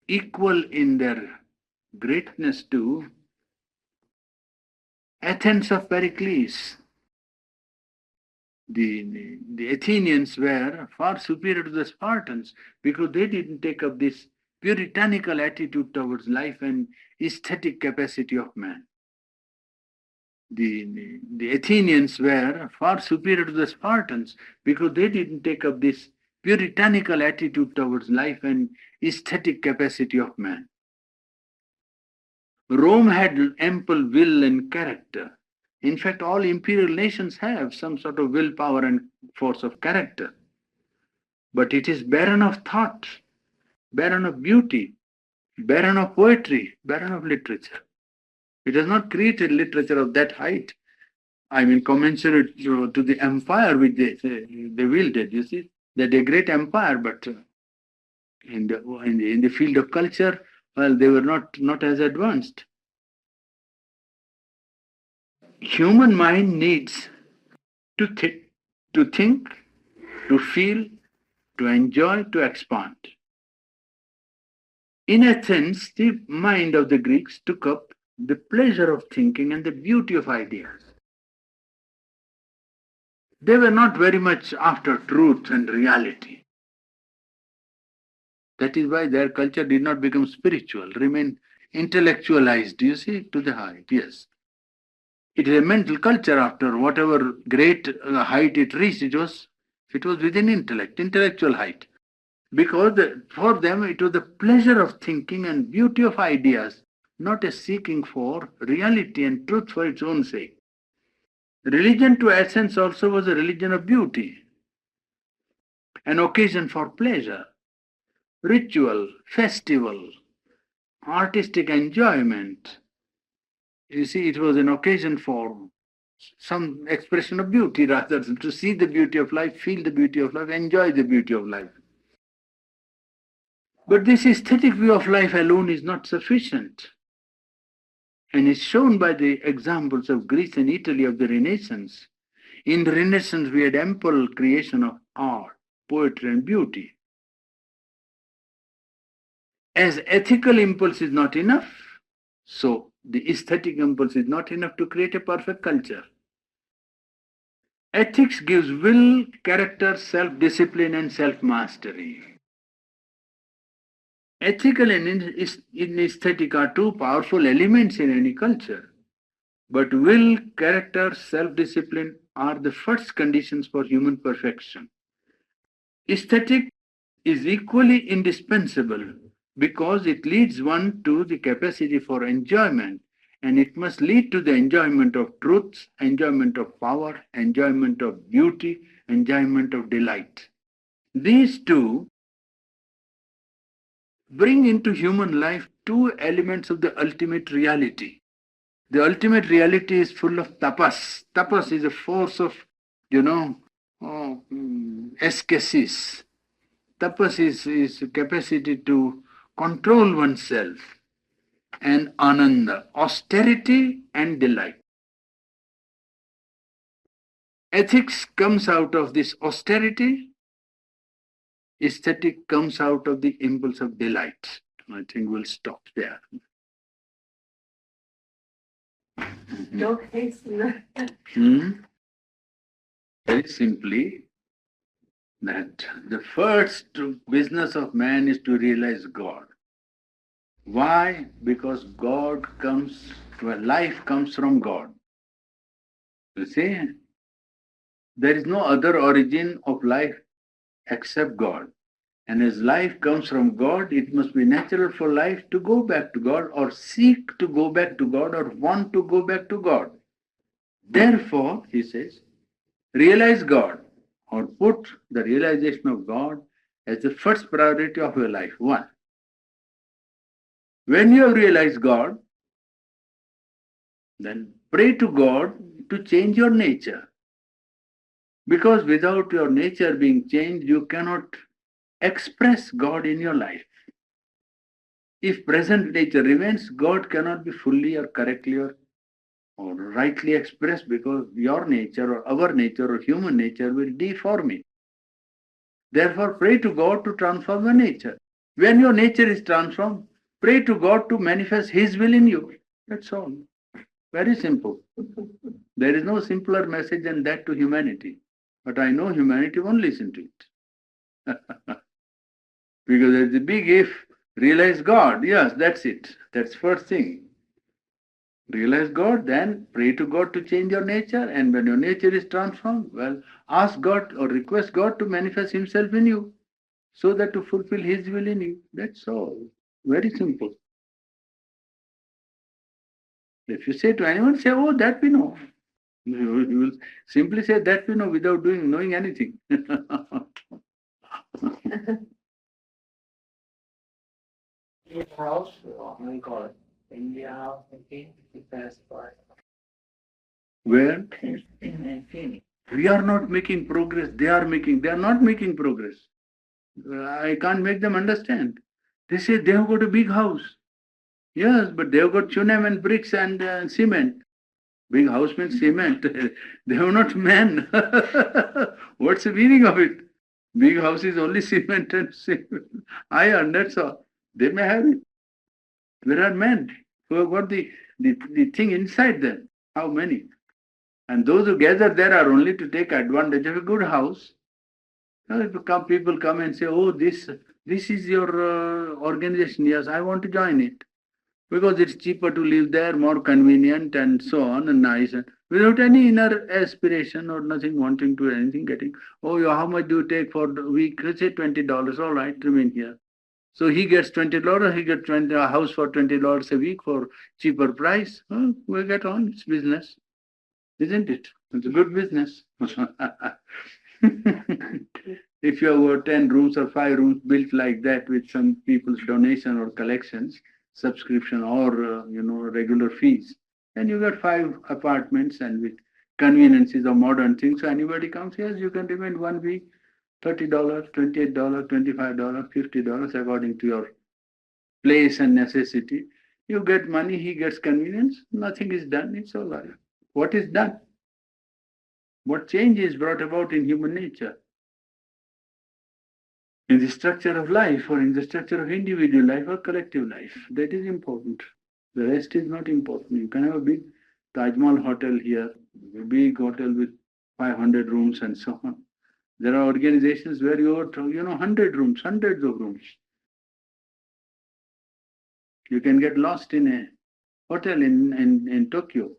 equal in their greatness to Athens of Pericles. The Athenians were far superior to the Spartans because they didn't take up this puritanical attitude towards life and aesthetic capacity of man. The Athenians were far superior to the Spartans because they didn't take up this puritanical attitude towards life and aesthetic capacity of man. Rome had ample will and character. In fact, all imperial nations have some sort of willpower and force of character. But it is barren of thought, barren of beauty, barren of poetry, barren of literature. It has not created literature of that height. I mean, commensurate to the empire which they wielded. You see, they're a great empire, but in the field of culture, well, they were not as advanced. Human mind needs to think, to feel, to enjoy, to expand. In Athens, the mind of the Greeks took up the pleasure of thinking and the beauty of ideas. They were not very much after truth and reality. That is why their culture did not become spiritual, remain intellectualized, you see, to the height, yes. It is a mental culture after whatever great height it reached, it was within intellectual height. Because for them it was the pleasure of thinking and beauty of ideas, not a seeking for reality and truth for its own sake. Religion to essence also was a religion of beauty, an occasion for pleasure, ritual, festival, artistic enjoyment. You see, it was an occasion for some expression of beauty rather than to see the beauty of life, feel the beauty of life, enjoy the beauty of life. But this aesthetic view of life alone is not sufficient, and is shown by the examples of Greece and Italy of the Renaissance. In the Renaissance, we had ample creation of art, poetry, and beauty. As ethical impulse is not enough, so the aesthetic impulse is not enough to create a perfect culture. Ethics gives will, character, self-discipline, and self-mastery. Ethical and aesthetic are two powerful elements in any culture. But will, character, self-discipline are the first conditions for human perfection. Aesthetic is equally indispensable because it leads one to the capacity for enjoyment, and it must lead to the enjoyment of truth, enjoyment of power, enjoyment of beauty, enjoyment of delight. These two bring into human life two elements of the ultimate reality. The ultimate reality is full of tapas. Tapas is a force of, ascesis. Tapas is capacity to control oneself, and ananda, austerity and delight. Ethics comes out of this austerity. Aesthetic comes out of the impulse of delight. I think we'll stop there. No hasten. Very simply, that the first business of man is to realize God. Why? Because life comes from God. You see, There is no other origin of life except God. And as life comes from God, it must be natural for life to go back to God or seek to go back to God or want to go back to God. Therefore, he says, realize God or put the realization of God as the first priority of your life. One, when you have realized God, then pray to God to change your nature. Because without your nature being changed, you cannot express God in your life. If present nature remains, God cannot be fully or correctly or rightly expressed because your nature or our nature or human nature will deform it. Therefore, pray to God to transform your nature. When your nature is transformed, pray to God to manifest His will in you. That's all. Very simple. There is no simpler message than that to humanity. But I know humanity won't listen to it. Because there's a big if, realize God. Yes, that's it. That's first thing. Realize God, then pray to God to change your nature. And when your nature is transformed, well, ask God or request God to manifest Himself in you so that to fulfill His will in you. That's all. Very simple. If you say to anyone, say, oh, that we know. You will simply say that we know without knowing anything. Your house, what do you call it? India house, okay, the best part. Where And Phoenix. we are not making progress, they are not making progress. I can't make them understand. They say they have got a big house. Yes, but they have got chunam and bricks and cement. Big house means cement. They have not man. What's the meaning of it? Big house is only cement and cement. Iron, that's all. They may have it. There are men who have got the thing inside them. How many? And those who gather there are only to take advantage of a good house. Now, if people come and say, "Oh, this is your organization. Yes, I want to join it because it's cheaper to live there, more convenient, and so on, and nice, and without any inner aspiration or nothing, wanting to anything, getting. Oh, how much do you take for the week? Let's say $20. All right, remain here. So he gets $20. He gets a house for $20 a week for cheaper price. Oh, we get on. It's business, isn't it? It's a good business. If you have 10 rooms or 5 rooms built like that with some people's donation or collections, subscription or regular fees, then you got 5 apartments and with conveniences of modern things. So anybody comes, yes, you can remain 1 week, $30, $28, $25, $50 according to your place and necessity. You get money, he gets convenience, nothing is done, it's all right. What is done? What change is brought about in human nature? In the structure of life or in the structure of individual life or collective life. That is important. The rest is not important. You can have a big Taj Mahal hotel here, a big hotel with 500 rooms and so on. There are organizations where you have, 100 rooms, hundreds of rooms. You can get lost in a hotel in Tokyo.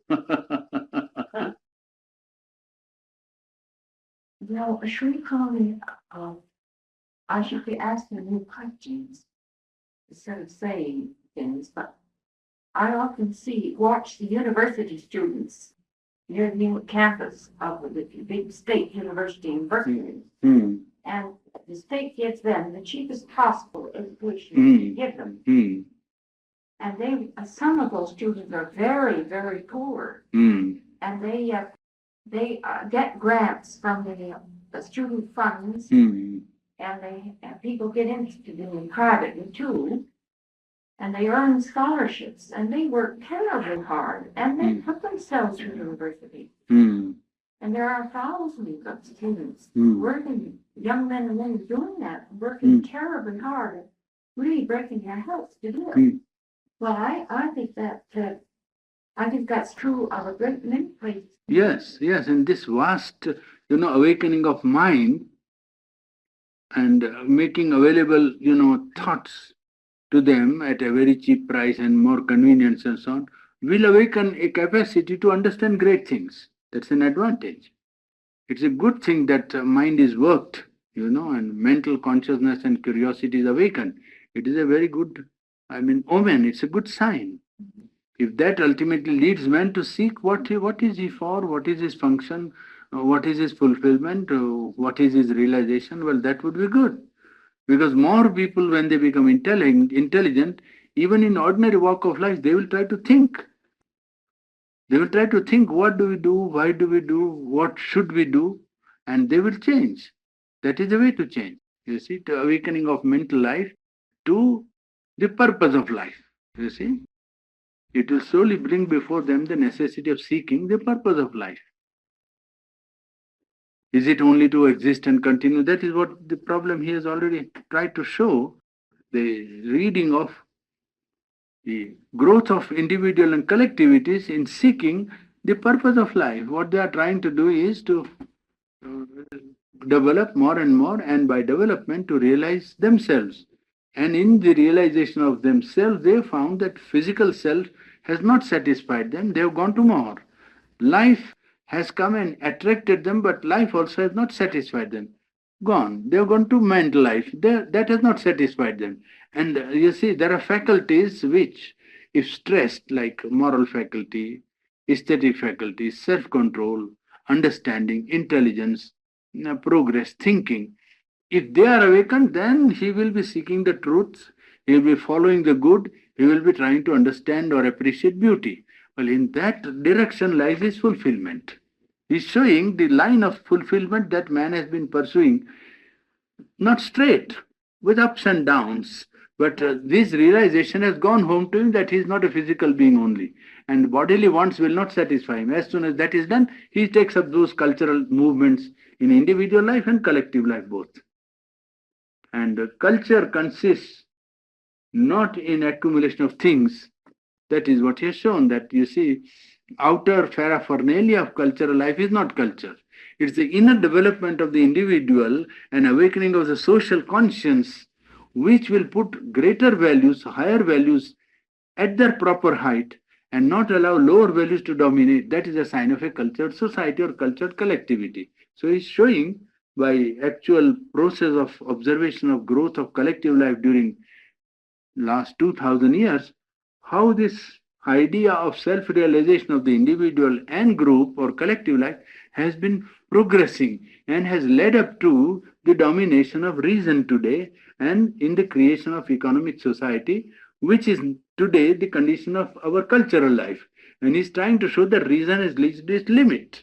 Well, Shrikali, I should be asking you questions instead of saying things, but I often watch the university students near the campus of the big state university in Berkeley. Hmm. And the state gives them the cheapest possible education you can give them. And some of those students are very, very poor. And they get grants from the student funds, and people get interested in them privately too. And they earn scholarships, and they work terribly hard, and they put themselves through university. And there are thousands of students working, young men and women doing that, working terribly hard, and really breaking their health to do it. Well, I think that's true of a great many places. Yes, yes, and this vast, awakening of mind and making available, thoughts to them at a very cheap price and more convenience and so on, will awaken a capacity to understand great things. That's an advantage. It's a good thing that mind is worked, and mental consciousness and curiosity is awakened. It is a very good, omen. It's a good sign. If that ultimately leads man to seek what is he for, what is his function, what is his fulfillment, what is his realization, well, that would be good. Because more people, when they become intelligent, even in ordinary walk of life, they will try to think. They will try to think, what do we do, why do we do, what should we do, and they will change. That is the way to change. You see, to awakening of mental life to the purpose of life. You see, it will slowly bring before them the necessity of seeking the purpose of life. Is it only to exist and continue? That is what the problem he has already tried to show. The reading of the growth of individual and collectivities in seeking the purpose of life. What they are trying to do is to develop more and more, and by development to realize themselves. And in the realization of themselves, they found that physical self has not satisfied them. They have gone to more. Life has come and attracted them, but life also has not satisfied them. Gone. They have gone to mental life. That has not satisfied them. And you see, there are faculties which, if stressed, like moral faculty, aesthetic faculty, self control, understanding, intelligence, progress, thinking, if they are awakened, then he will be seeking the truth, he will be following the good, he will be trying to understand or appreciate beauty. Well, in that direction lies his fulfillment. He's showing the line of fulfillment that man has been pursuing, not straight, with ups and downs. But this realization has gone home to him that he is not a physical being only. And bodily wants will not satisfy him. As soon as that is done, he takes up those cultural movements in individual life and collective life both. And culture consists not in accumulation of things. That is what he has shown, that you see, outer paraphernalia of cultural life is not culture. It's the inner development of the individual and awakening of the social conscience which will put greater values, higher values at their proper height and not allow lower values to dominate. That is a sign of a cultured society or cultured collectivity. So he's showing by actual process of observation of growth of collective life during last 2000 years, how this idea of self-realization of the individual and group or collective life has been progressing and has led up to the domination of reason today and in the creation of economic society, which is today the condition of our cultural life. And he's trying to show that reason has reached its limit.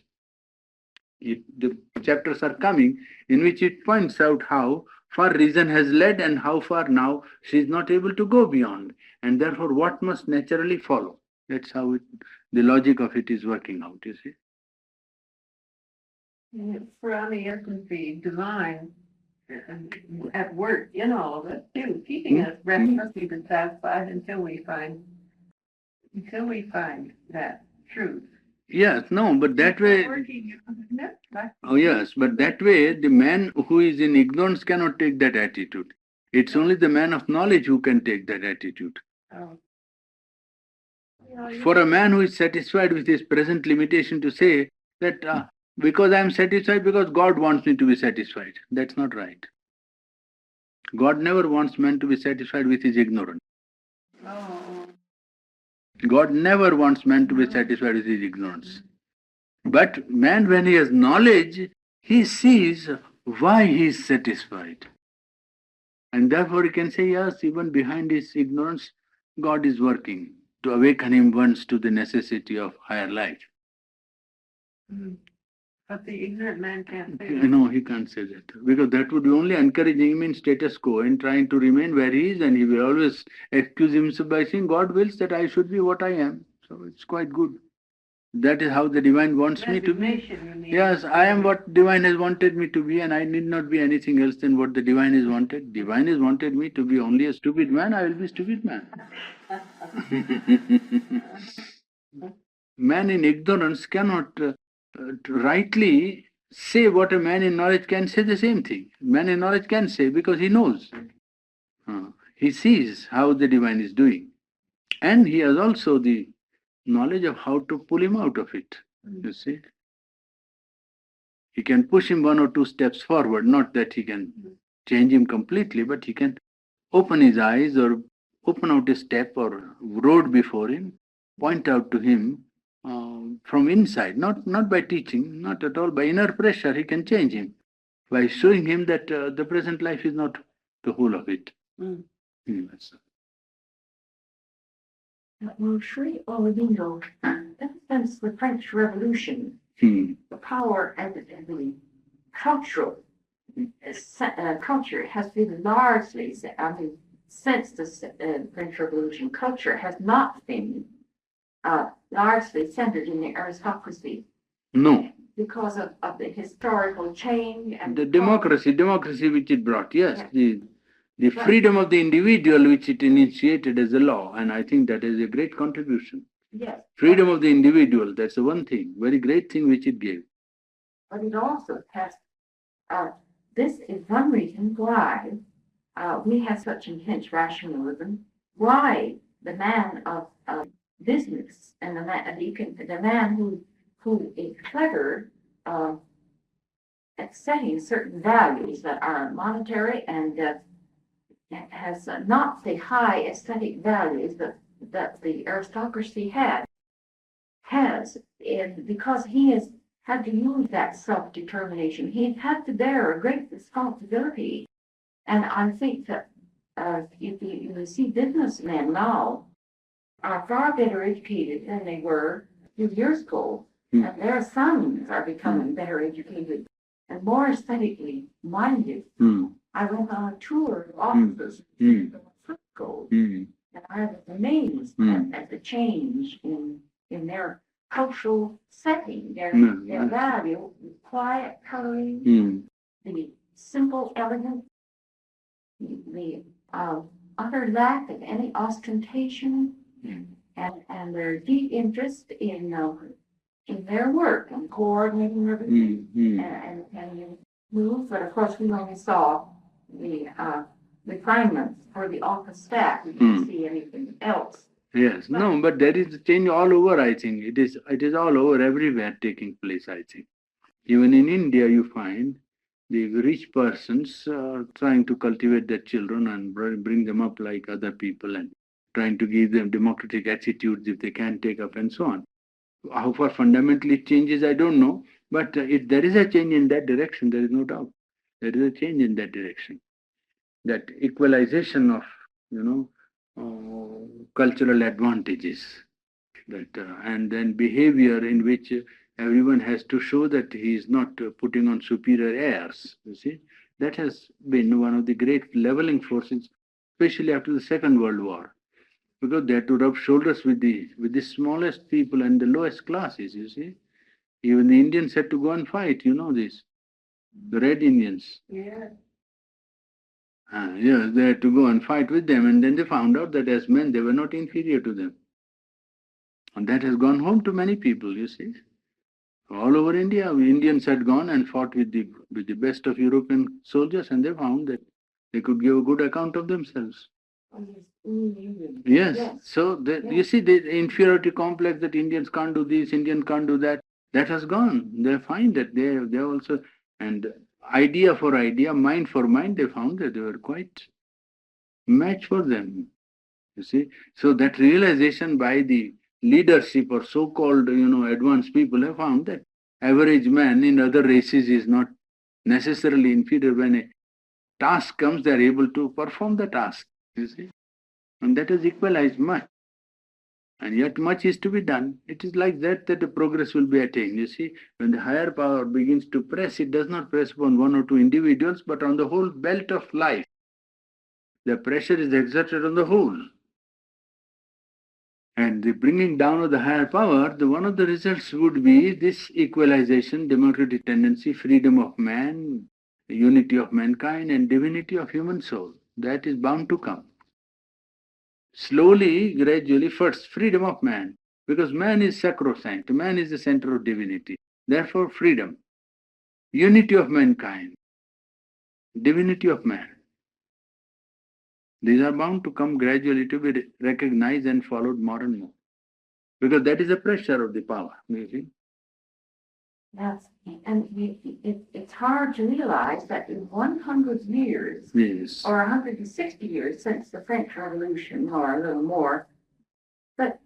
The chapters are coming in which it points out how far reason has led and how far now she is not able to go beyond, and therefore what must naturally follow. That's how the logic of it is working out, you see. Purani isn't the divine at work in all of it too, keeping us restless, even satisfied until we find that truth. Yes, no, but that way. Oh, yes, but that way the man who is in ignorance cannot take that attitude. It's only the man of knowledge who can take that attitude. Oh. For a man who is satisfied with his present limitation to say that because I am satisfied because God wants me to be satisfied, that's not right. God never wants man to be satisfied with his ignorance. Oh. God never wants man to be satisfied with his ignorance. But man, when he has knowledge, he sees why he is satisfied. And therefore he can say, yes, even behind his ignorance, God is working to awaken him once to the necessity of higher life. But the ignorant man can't say that. No, he can't say that. Because that would be only encouraging him in status quo and trying to remain where he is, and he will always excuse himself by saying, God wills that I should be what I am. So it's quite good. That is how the divine wants me to be. Yes, I am what divine has wanted me to be, and I need not be anything else than what the divine has wanted. Divine has wanted me to be only a stupid man, I will be a stupid man. Man in ignorance cannot rightly say what a man in knowledge can say the same thing. Man in knowledge can say because he knows. He sees how the divine is doing. And he has also the knowledge of how to pull him out of it, you see. He can push him one or two steps forward, not that he can change him completely, but he can open his eyes or open out a step or road before him, point out to him from inside, not by teaching, not at all, by inner pressure, he can change him by showing him that the present life is not the whole of it. Yes. Well, Sri Aurobindo, ever since the French Revolution, Hmm. the power and the cultural culture has been largely, since the French Revolution, culture has not been largely centered in the aristocracy No. because of the historical change and The democracy which it brought, yes, Yeah. the freedom of the individual which it initiated as a law, and I think that is a great contribution. Yes. Freedom of the individual, that's the one thing, very great thing which it gave. But it also has, this is one reason why we have such intense rationalism, why the man of business and the man who is clever at setting certain values that are monetary and has not the high aesthetic values that the aristocracy has, and because he has had to use that self-determination, he's had to bear a great responsibility. And I think that if you see businessmen now are far better educated than they were a few years ago, and their sons are becoming better educated and more aesthetically minded. I went on a tour of offices in Frisco, and I was amazed at the change in their cultural setting, their value, the quiet coloring, the simple elegance, the utter lack of any ostentation, and their deep interest in their work and coordinating everything and move. But of course, we only saw the refinements for the office staff. We didn't see anything else. Yes, no, but there is a change all over, I think. It is all over, everywhere taking place, I think. Even in India, you find the rich persons trying to cultivate their children and bring them up like other people and trying to give them democratic attitudes if they can take up and so on. How far fundamentally it changes, I don't know. But there is a change in that direction, there is no doubt. There is a change in that direction. That equalization of, cultural advantages. And then behavior in which everyone has to show that he is not putting on superior airs. You see, that has been one of the great leveling forces, especially after the Second World War, because they had to rub shoulders with the smallest people and the lowest classes. You see, even the Indians had to go and fight. You know this, the Red Indians. Yeah. Yes, they had to go and fight with them, and then they found out that as men they were not inferior to them. And that has gone home to many people, you see. All over India, Indians had gone and fought with the best of European soldiers, and they found that they could give a good account of themselves. Yes. So you see the inferiority complex that Indians can't do this, Indians can't do that. That has gone. They find that they also, and idea for idea, mind for mind, they found that they were quite match for them. You see, so that realization by the leadership or so-called, advanced people have found that average man in other races is not necessarily inferior. When a task comes, they are able to perform the task, you see. And that has equalized much. And yet much is to be done. It is like that the progress will be attained. You see, when the higher power begins to press, it does not press upon one or two individuals, but on the whole belt of life. The pressure is exerted on the whole. And the bringing down of the higher power, one of the results would be this equalization, democratic tendency, freedom of man, unity of mankind, and divinity of human soul. That is bound to come. Slowly, gradually, first, freedom of man, because man is sacrosanct, man is the center of divinity. Therefore, freedom, unity of mankind, divinity of man. These are bound to come gradually to be recognized and followed more and more. Because that is the pressure of the power, you see. That's, and it's hard to realize that in 100 years, Yes. or 160 years since the French Revolution, or a little more, but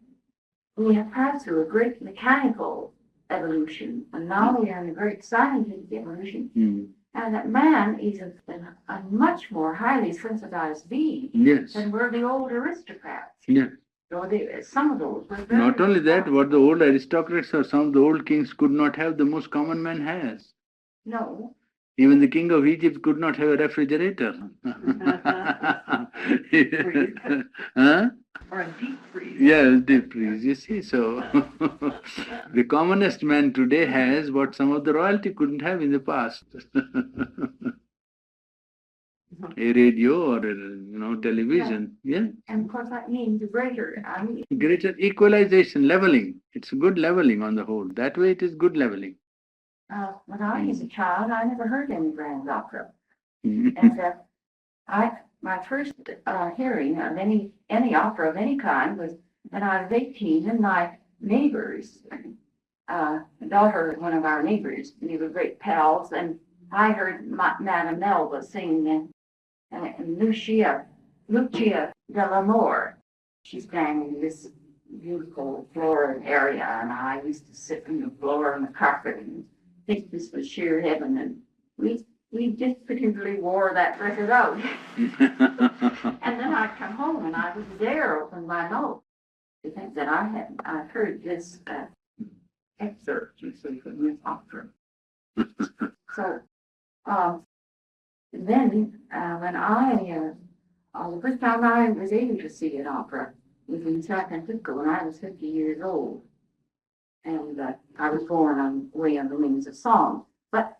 we have passed through a great mechanical evolution, and now we are in a great scientific evolution, and that man is a much more highly sensitized being Yes. than were the old aristocrats. Yeah. Or some of those were very Not only that, what the old aristocrats or some of the old kings could not have, the most common man has. No. Even the king of Egypt could not have a refrigerator. Huh? Or a deep freeze. Yes, deep freeze, you see, so the commonest man today has what some of the royalty couldn't have in the past. A radio or television, yeah. And of course that means greater, Greater equalization, leveling. It's good leveling on the whole. That way it is good leveling. when I was a child, I never heard any grand opera. Mhm. And my first hearing of any opera of any kind was when I was 18, and my neighbors, the daughter of one of our neighbors, we were great pals, and I heard Madame Melba sing and Lucia Dell'Amore. She sang in this beautiful floor area, and I used to sit on the floor on the carpet and think this was sheer heaven. And we just particularly wore that record out. And then I'd come home and I would dare open my mouth to think that I heard this excerpt from this opera. So then when the first time I was able to see an opera was in San Francisco when I was 50 years old. And I was born way on the wings of song. But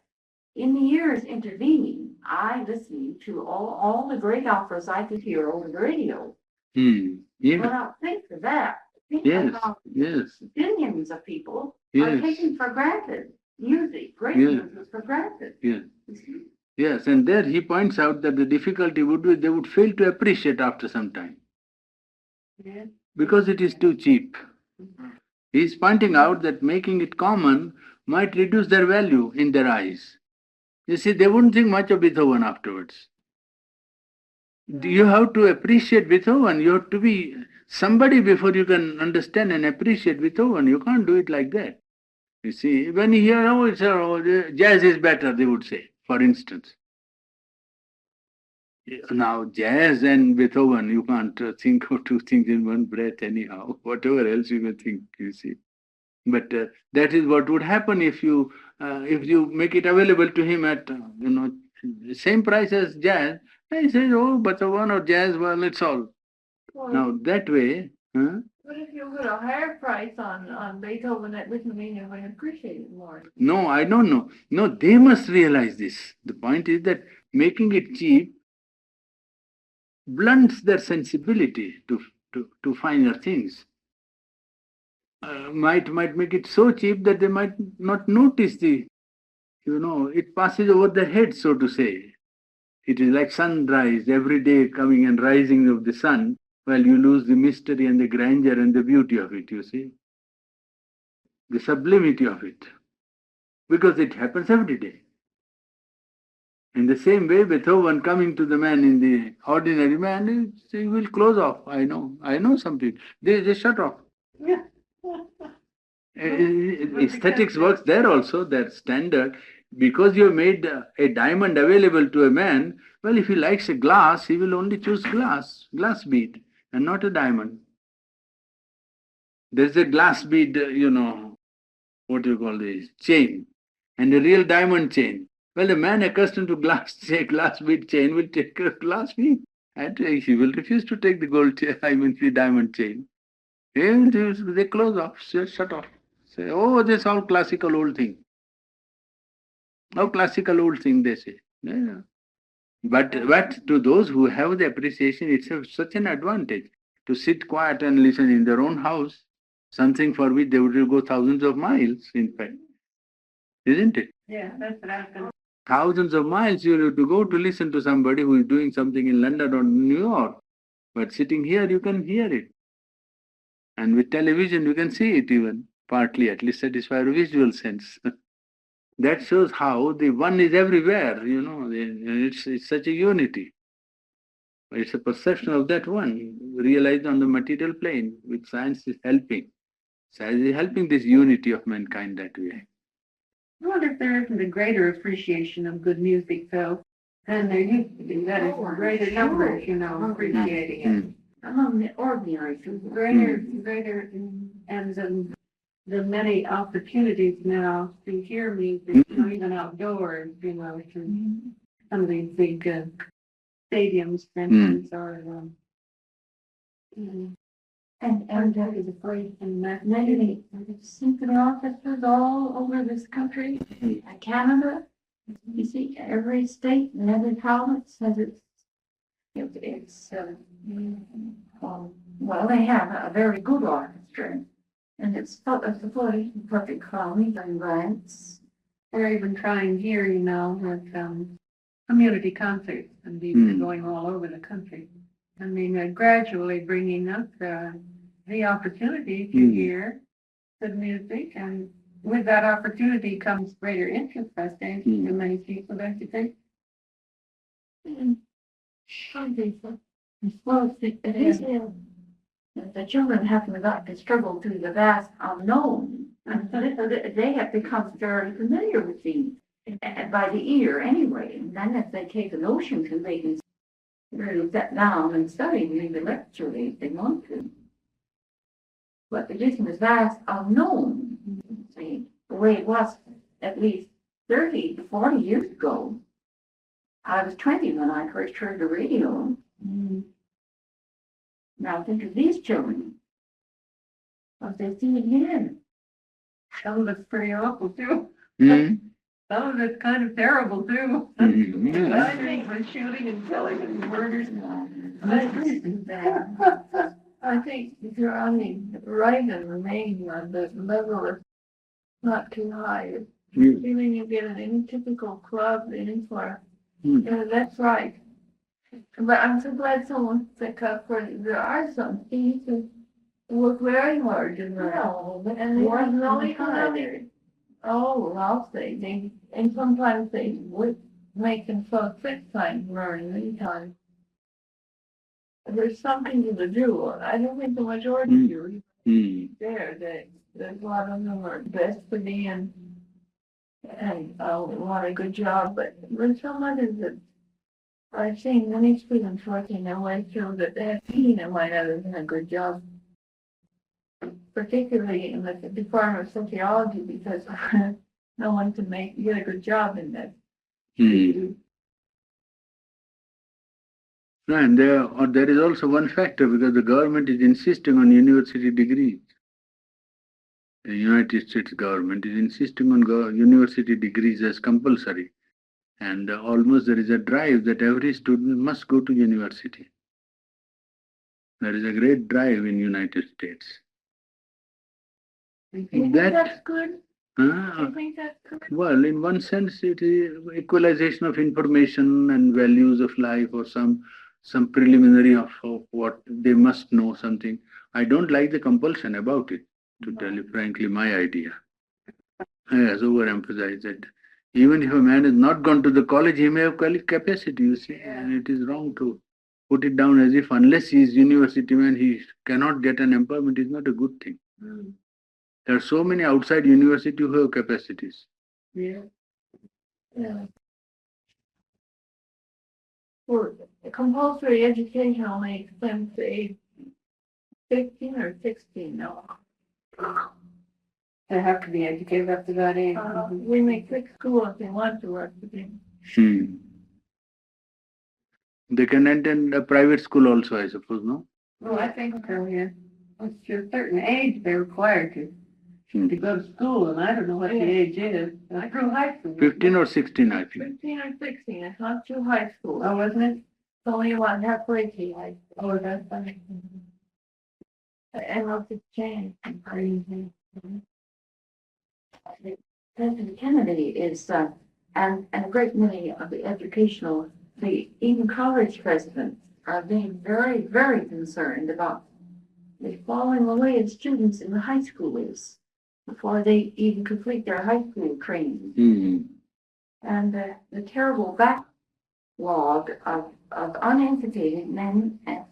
in the years intervening, I listened to all the great operas I could hear over the radio. Yeah. Well, now think of that. Think Yes. about Yes. billions of people are Yes. taken for granted. Music, great Yeah. music is for granted. Yes. You see? Yes, and there he points out that the difficulty would be they would fail to appreciate after some time Yeah. because it is too cheap. He is pointing out that making it common might reduce their value in their eyes. You see, they wouldn't think much of Beethoven afterwards. You have to appreciate Beethoven. You have to be somebody before you can understand and appreciate Beethoven. You can't do it like that. You see, when you hear, jazz is better, they would say, for instance. Now, jazz and Beethoven, you can't think of two things in one breath anyhow, whatever else you may think, you see. But that is what would happen if you make it available to him at, the same price as jazz. He says, oh, Beethoven or jazz, well, it's all. Well, Now, that way, But if you put a higher price on Beethoven, that doesn't mean you're going to appreciate it more. no, I don't know. No, they must realize this. The point is that making it cheap blunts their sensibility to finer things. Might make it so cheap that they might not notice it passes over their head, so to say. It is like sunrise, every day coming and rising of the sun, while you lose the mystery and the grandeur and the beauty of it, you see. The sublimity of it. Because it happens every day. In the same way, Beethoven coming to the man in the ordinary man, he will close off. I know some people. They shut off. Yeah. Aesthetics works there also, that standard. Because you have made a diamond available to a man, well, if he likes a glass, he will only choose glass bead, and not a diamond. There's a glass bead, what do you call this, chain, and a real diamond chain. Well, the man accustomed to glass bead chain will take a glass bead, and he will refuse to take the the diamond chain. They close off, shut off. Say, oh, this all classical old thing. Oh, classical old thing, they say. Yeah. But to those who have the appreciation, it's such an advantage to sit quiet and listen in their own house, something for which they would go thousands of miles, in fact. Isn't it? Yeah, that's what I was going to Thousands of miles you have to go to listen to somebody who is doing something in London or New York. But sitting here, you can hear it. And with television, you can see it even, partly, at least satisfy a visual sense. That shows how the one is everywhere, it's such a unity. It's a perception of that one, realized on the material plane, which science is helping. Science is helping this unity of mankind that way. I wonder if there isn't a greater appreciation of good music, though, than there used to be. That is, greater numbers, appreciating it. Among the ordinary people. Greater, and the many opportunities now to hear music, even outdoors, to some of these big stadiums, for instance, or And there is a place in many symphony orchestras all over this country, Canada. You see, every state and every province has well, they have a very good orchestra, and it's supported in perfect harmony and grants. they're even trying here, with community concerts, and these are going all over the country. I mean, gradually bringing up the opportunity to hear good music, and with that opportunity comes greater interest, I think, to many people, don't you think? Some people. Well, it is the children haven't got to struggle through the vast unknown. And they have become very familiar with things by the ear anyway. And then if they take a notion to, they can really sit down and study, maybe lecturally if they want to. But the vision is vast unknown. See, the way it was at least 30 to 40 years ago. I was 20 when I first heard the radio. Now think of these children. What they see again. Some of it's pretty awful, too. Some of it's kind of terrible, too. I think with shooting and killing and murders. I think if you're on the right and remaining on the level that's not too high, feeling you get in any typical club, any for, that's right. But I'm so glad someone picked up for there are some things who work very hard in that. And they have no time. Oh, I'll say they, and sometimes they would make themselves sick time learning anytime. There's something to do. I don't think the majority do. There's a lot of them are best for me and want a good job, but there's some others that I've seen many students working their way through that they're feeling they might have done a good job, particularly in the Department of Sociology, because no one can get a good job in that. And there is also one factor, because the government is insisting on university degrees. The United States government is insisting on university degrees as compulsory. And almost there is a drive that every student must go to university. There is a great drive in United States. You think that's good? You think that's good? Well, in one sense, it is equalization of information and values of life, or some preliminary of what they must know something. I don't like the compulsion about it, to tell you frankly my idea. I has overemphasized that. Even if a man has not gone to the college, he may have capacity, you see, and it is wrong to put it down as if unless he is university man, he cannot get an employment. Is not a good thing. There are so many outside university who have capacities. For compulsory education only extends to age 15 or 16 now. They have to be educated up to that age. We make quick school if they want to work with him. They can attend a private school also, I suppose, no? Well, I think so, yeah. Up to a certain age, they're required to go to school, and I don't know what the age is. I grew high school. 15 or 16, I think. 15 or 16. It's not too high school. Oh, wasn't it? It's only about halfway to high school. Oh, that's funny. And lots of change. President Kennedy is, and a great many of the educational, even college presidents are being very, very concerned about the falling away of students in the high school is. before they even complete their high school training. And the terrible backlog of uneducated men and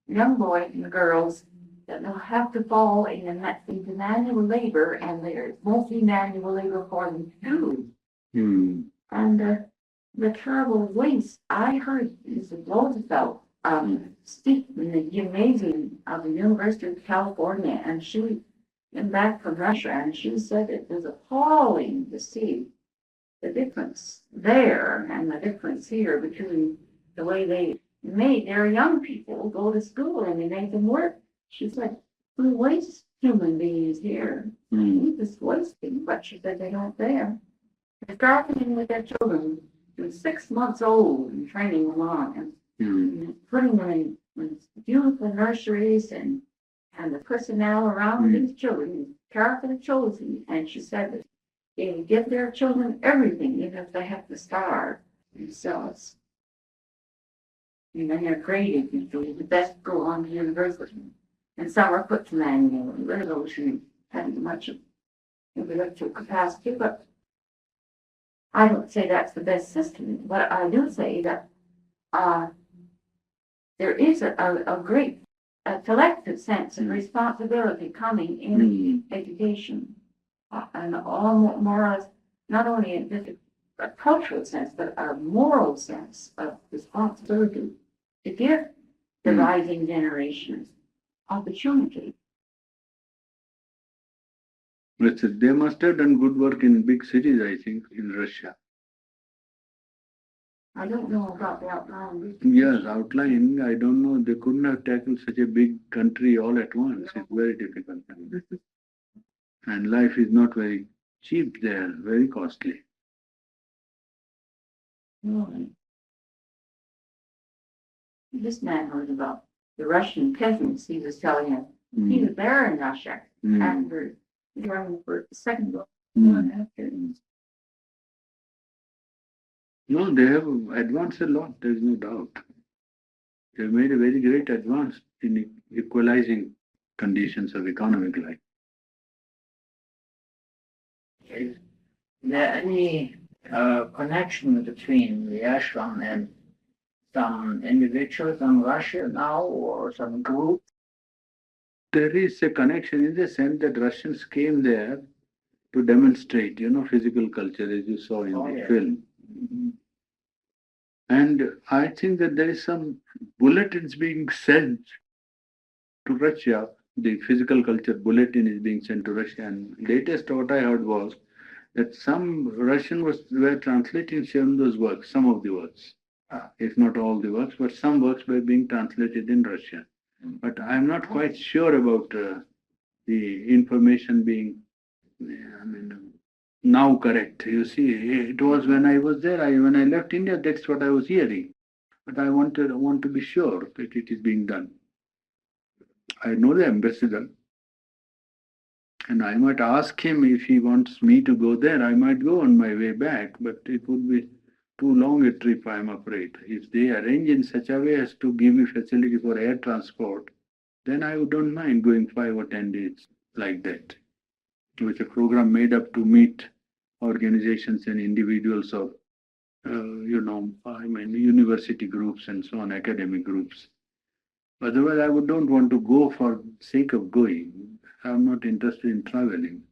young boys and girls that will have to fall into manual labor, and there won't be manual labor for them to do. And the terrible waste. I heard Mrs. Roosevelt speak in the gymnasium of the University of California, and she came back from Russia, and she said it was appalling to see the difference there and the difference here between the way they made their young people go to school and they made them work. She said, we waste human beings here. We just wasting, but she said they don't there. They're starting with their children from 6 months old and training them on and putting them in beautiful nurseries and the personnel around these children carefully chosen. And she said that they give their children everything, even if they have to starve themselves. And then they're graded usually the best go on to university. And some are put to manual, and those who haven't much intellectual capacity, but I don't say that's the best system, but I do say that there is a great collective sense of responsibility coming in education, and all more or less, not only in a cultural sense, but a moral sense of responsibility to give the rising generations opportunity. But they must have done good work in big cities, I think, in Russia. I don't know about the outline. Yes, outline, I don't know. They couldn't have tackled such a big country all at once. It's very difficult. And life is not very cheap there, very costly. This man heard about the Russian peasants. He was telling us he was there in Russia after running for the second book. No, they have advanced a lot, there's no doubt. They've made a very great advance in equalizing conditions of economic life. Is there any connection between the ashram and some individuals in Russia now or some group? There is a connection in the sense that Russians came there to demonstrate, physical culture as you saw in the film. And I think that there is some bulletins being sent to Russia. The physical culture bulletin is being sent to Russia. And latest what I heard was that some Russian were translating those works, some of the works, if not all the works, but some works were being translated in Russian. But I'm not quite sure about the information being, now correct. You see, it was when I was there, when I left India, that's what I was hearing. But I want to be sure that it is being done. I know the ambassador, and I might ask him if he wants me to go there. I might go on my way back, but it would be too long a trip, I'm afraid. If they arrange in such a way as to give me facility for air transport, then I don't mind going 5 or 10 days like that, with a program made up to meet organizations and individuals of, university groups and so on, academic groups. Otherwise, I don't want to go for sake of going. I'm not interested in traveling.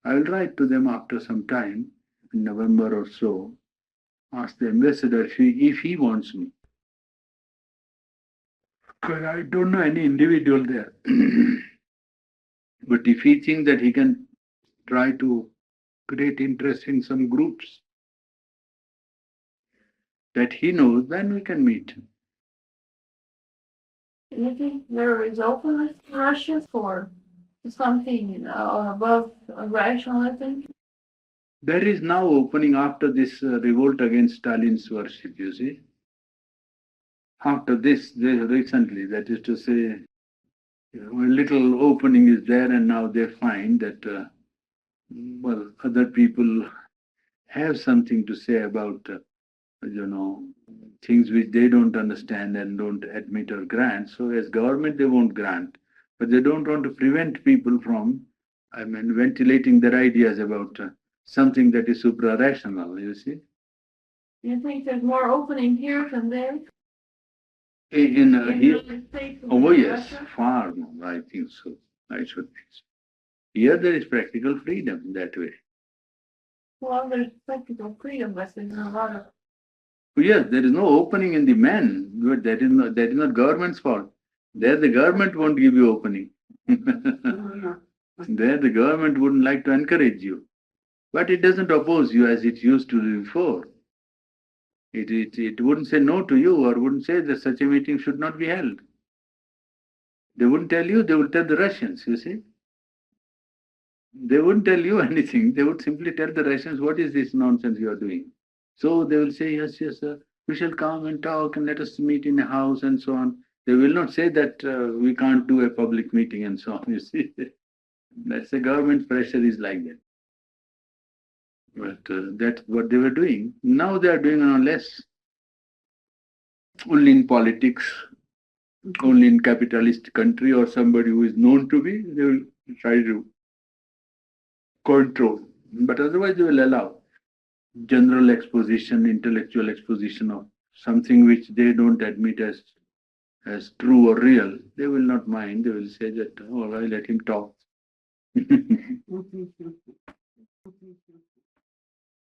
I will write to them after some time, in November or so, ask the ambassador if he wants me. Because I don't know any individual there. But if he thinks that he can try to create interest in some groups that he knows, then we can meet. Do you think there is openness in Russia for something above rationalism? There is now opening after this revolt against Stalin's worship, you see. After this, recently, that is to say, a little opening is there, and now they find that, other people have something to say about, things which they don't understand and don't admit or grant. So as government, they won't grant, but they don't want to prevent people from ventilating their ideas about something that is supra-rational, you see. You think there's more opening here than there? In In the here, United States and oh in yes, Russia? far more, I think so. I should think so. Here there is practical freedom that way. Well, there's practical freedom, but there's a lot of Yes, there is no opening in the men, but that is not government's fault. There the government won't give you opening. There the government wouldn't like to encourage you. But it doesn't oppose you as it used to do before. It wouldn't say no to you or wouldn't say that such a meeting should not be held. They wouldn't tell you, they would tell the Russians, you see. They wouldn't tell you anything. They would simply tell the Russians, what is this nonsense you are doing? So they will say, yes, yes, sir, we shall come and talk and let us meet in a house and so on. They will not say that we can't do a public meeting and so on, you see. That's the government pressure is like that. But that's what they were doing. Now they are doing on less. Only in politics, only in capitalist country or somebody who is known to be, they will try to control. But otherwise they will allow general exposition, intellectual exposition of something which they don't admit as true or real. They will not mind. They will say that, all right, let him talk.